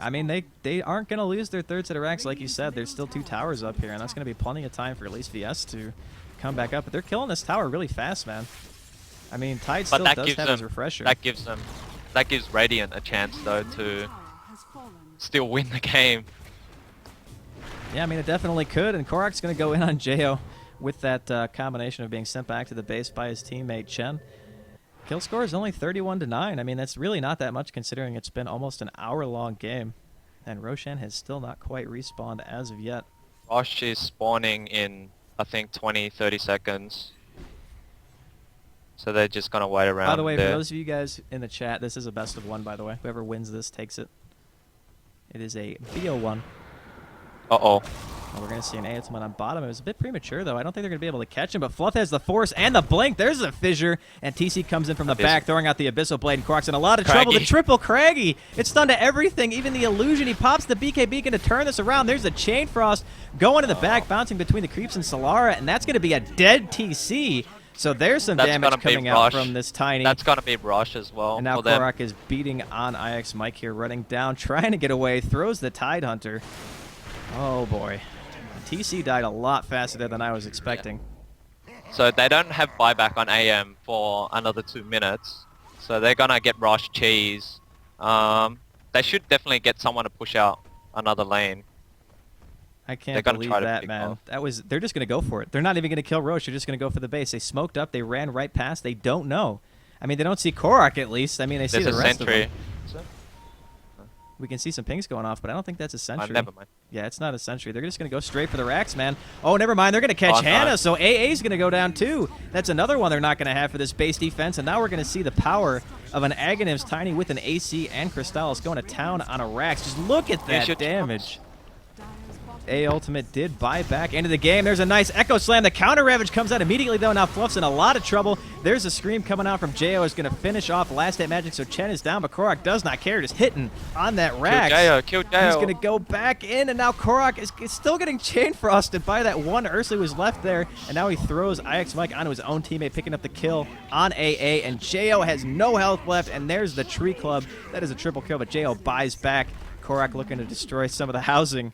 I mean, they aren't going to lose their third set of racks, like you said. There's still 2 towers up here, and that's going to be plenty of time for at least VS to come back up. But they're killing this tower really fast, man. I mean, Tide still does have his refresher. That gives Radiant a chance, though, to still win the game. Yeah, I mean, it definitely could, and coRock's going to go in on Jo with that combination of being sent back to the base by his teammate Chen. Kill score is only 31-9. I mean, that's really not that much considering it's been almost an hour-long game, and Roshan has still not quite respawned as of yet. Rosh is spawning in, I think, 20-30 seconds. So they're just going to wait around. By the way, for those of you guys in the chat, this is a best of 1, by the way. Whoever wins this takes it. It is a BO1. Uh-oh. Well, we're going to see an A ultimate on bottom. It was a bit premature, though. I don't think they're going to be able to catch him, but Fluff has the force and the blink. There's a fissure, and TC comes in from the back, throwing out the Abyssal Blade, and coRock's in a lot of trouble. The triple Craggy. It's done to everything, even the illusion. He pops the BK Beacon to turn this around. There's a Chain Frost going in the back, bouncing between the creeps and Solara, and that's going to be a dead TC. So there's some damage coming out from this Tiny. That's going to be Rush as well. And now coRock is beating on IX Mike here, running down, trying to get away, throws the Tide Hunter. Oh boy. TC died a lot faster there than I was expecting. Yeah. So they don't have buyback on AM for another 2 minutes. So they're going to get Rush cheese. They should definitely get someone to push out another lane. I can't believe that, man. They're just going to go for it. They're not even going to kill Roche. They're just going to go for the base. They smoked up. They ran right past. They don't know. I mean, they don't see coRock at least. I mean, they see the rest of them. We can see some pings going off, but I don't think that's a sentry. Never mind. Yeah, it's not a sentry. They're just going to go straight for the racks, man. Oh, never mind. They're going to catch Hannah, so AA's going to go down too. That's another one they're not going to have for this base defense, and now we're going to see the power of an Aghanim's Tiny with an AC and Crystallis going to town on a racks. Just look at that damage. A ultimate did buy back into the game. There's a nice Echo Slam. The counter Ravage comes out immediately, though. Now Fluff's in a lot of trouble. There's a scream coming out from Jo. Is going to finish off last hit magic, so Chen is down, but coRock does not care. Just hitting on that rack. Kill Jo. He's going to go back in, and now coRock is still getting chain frosted by that one Ursula was left there, and now he throws IX Mike onto his own teammate, picking up the kill on AA, and Jo has no health left, and there's the Tree Club. That is a triple kill, but Jo buys back. coRock looking to destroy some of the housing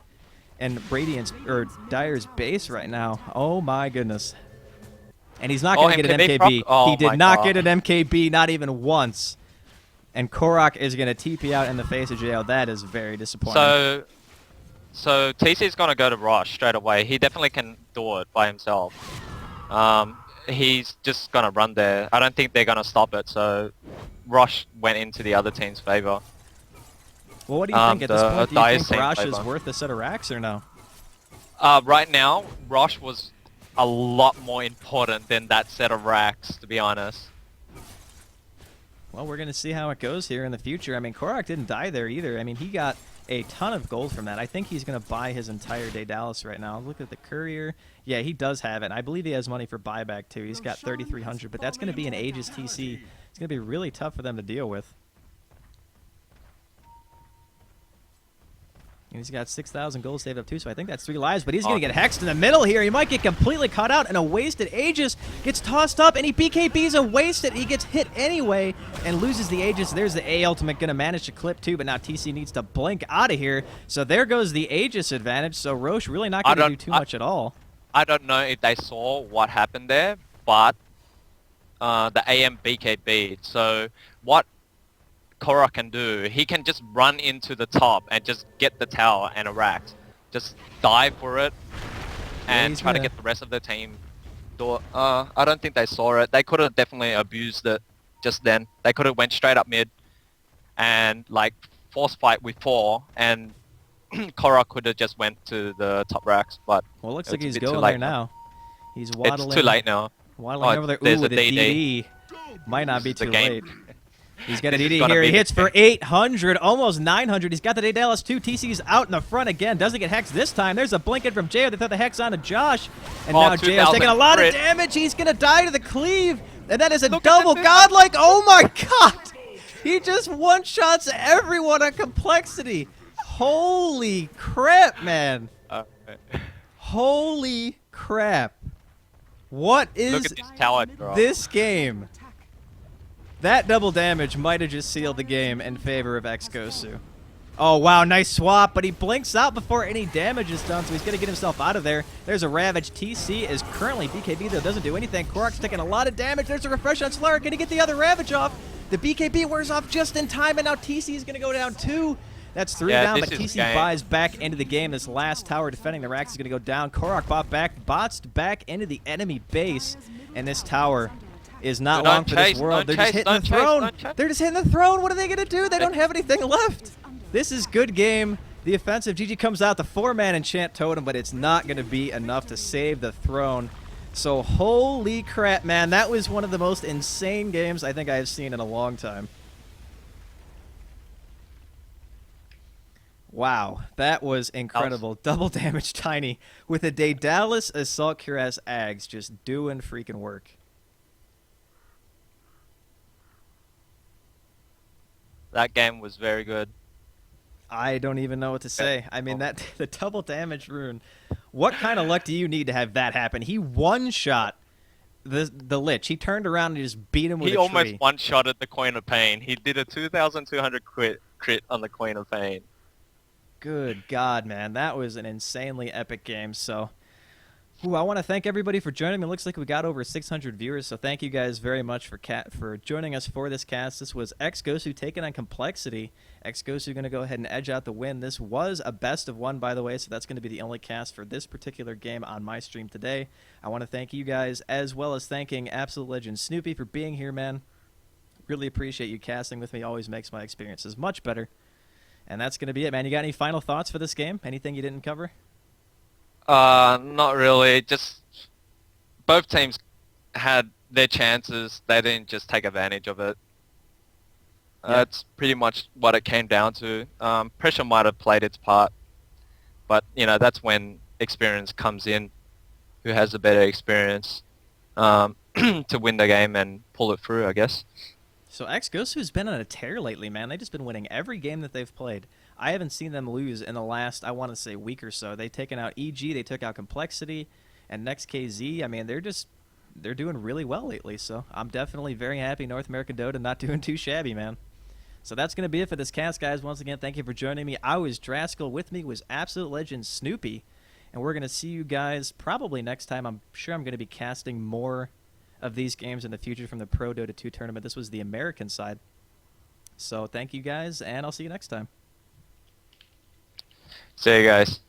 and Radiant's or Dire's base right now. Oh my goodness. And he's not going to get an MKB. He did not get an MKB, not even once. And coRock is going to TP out in the face of Jo. That is very disappointing. So TC's going to go to Rosh straight away. He definitely can do it by himself. He's just going to run there. I don't think they're going to stop it, so Rosh went into the other team's favor. Well, what do you think at this point? Do you think Rosh is worth a set of racks or no? Right now, Rosh was a lot more important than that set of racks, to be honest. Well, we're going to see how it goes here in the future. I mean, coRock didn't die there either. I mean, he got a ton of gold from that. I think he's going to buy his entire Daedalus right now. Look at the courier. Yeah, he does have it. And I believe he has money for buyback, too. He's got 3,300, but that's going to be an Aegis TC. It's going to be really tough for them to deal with. And he's got 6,000 gold saved up too, so I think that's 3 lives. But he's going to get hexed in the middle here. He might get completely caught out, and a wasted Aegis gets tossed up, and he BKBs a wasted. He gets hit anyway and loses the Aegis. There's the A ultimate going to manage to clip too, but now TC needs to blink out of here. So there goes the Aegis advantage. So Roche really not going to do too much at all. I don't know if they saw what happened there, but the AM BKB. So what coL can do, he can just run into the top and just get the tower and erect. Just dive for it and try to get the rest of the team. I don't think they saw it. They could have definitely abused it just then. They could have went straight up mid and like force fight with 4, and coL could have just went to the top racks. But well, it looks like he's going there now. He's waddling. It's too late now. Waddling over there. Ooh, with a DD. Might not be too late. He's got a DD here. He hits for 800, almost 900. He's got the Daedalus too. TC's out in the front again. Doesn't get hexed this time. There's a blink in from Jo. They throw the hex onto Josh. And now Jo's taking a lot of damage. He's going to die to the cleave. And that is a double godlike. Oh my god. He just one-shots everyone on complexity. Holy crap, man. Holy crap. What is this game? That double damage might have just sealed the game in favor of xGoSu. Oh, wow, nice swap, but he blinks out before any damage is done, so he's going to get himself out of there. There's a Ravage. TC is currently BKB, though, doesn't do anything. coRock's taking a lot of damage. There's a refresh on Slayer. Going to get the other Ravage off. The BKB wears off just in time, and now TC is going to go down 2. That's 3 down, but TC buys back into the game. This last tower defending the racks is going to go down. coRock botsed back into the enemy base, and this tower is not long for this world. They're just hitting the throne. They're just hitting the throne. What are they going to do? They don't have anything left. This is good game. The offensive GG comes out, the 4-man enchant totem, but it's not going to be enough to save the throne. So holy crap, man. That was one of the most insane games I think I've seen in a long time. Wow, that was incredible. Double damage Tiny with a Daedalus Assault Cuirass Ags just doing freaking work. That game was very good. I don't even know what to say. I mean, the double damage rune. What kind of luck do you need to have that happen? He one-shot the Lich. He turned around and just beat him with a tree. He almost one-shotted the Queen of Pain. He did a 2,200 crit on the Queen of Pain. Good God, man. That was an insanely epic game. So, I want to thank everybody for joining me. It looks like we got over 600 viewers, so thank you guys very much for joining us for this cast. This was xGoSu taking on Complexity. xGoSu going to go ahead and edge out the win. This was a best of 1, by the way, so that's going to be the only cast for this particular game on my stream today. I want to thank you guys, as well as thanking Absolute Legend Snoopy for being here, man. Really appreciate you casting with me. Always makes my experiences much better. And that's going to be it, man. You got any final thoughts for this game? Anything you didn't cover? Not really. Just both teams had their chances. They didn't just take advantage of it. That's pretty much what it came down to. Pressure might have played its part, but you know that's when experience comes in. Who has a better experience to win the game and pull it through, I guess. So xGoSu's been on a tear lately, man. They've just been winning every game that they've played. I haven't seen them lose in the last, I want to say, week or so. They've taken out EG, they took out Complexity, and next KZ. I mean, they're doing really well lately. So I'm definitely very happy North American Dota not doing too shabby, man. So that's going to be it for this cast, guys. Once again, thank you for joining me. I was Draskyl. With me was Absolute Legend Snoopy. And we're going to see you guys probably next time. I'm sure I'm going to be casting more of these games in the future from the Prodota 2 tournament. This was the American side. So thank you guys, and I'll see you next time. See you guys.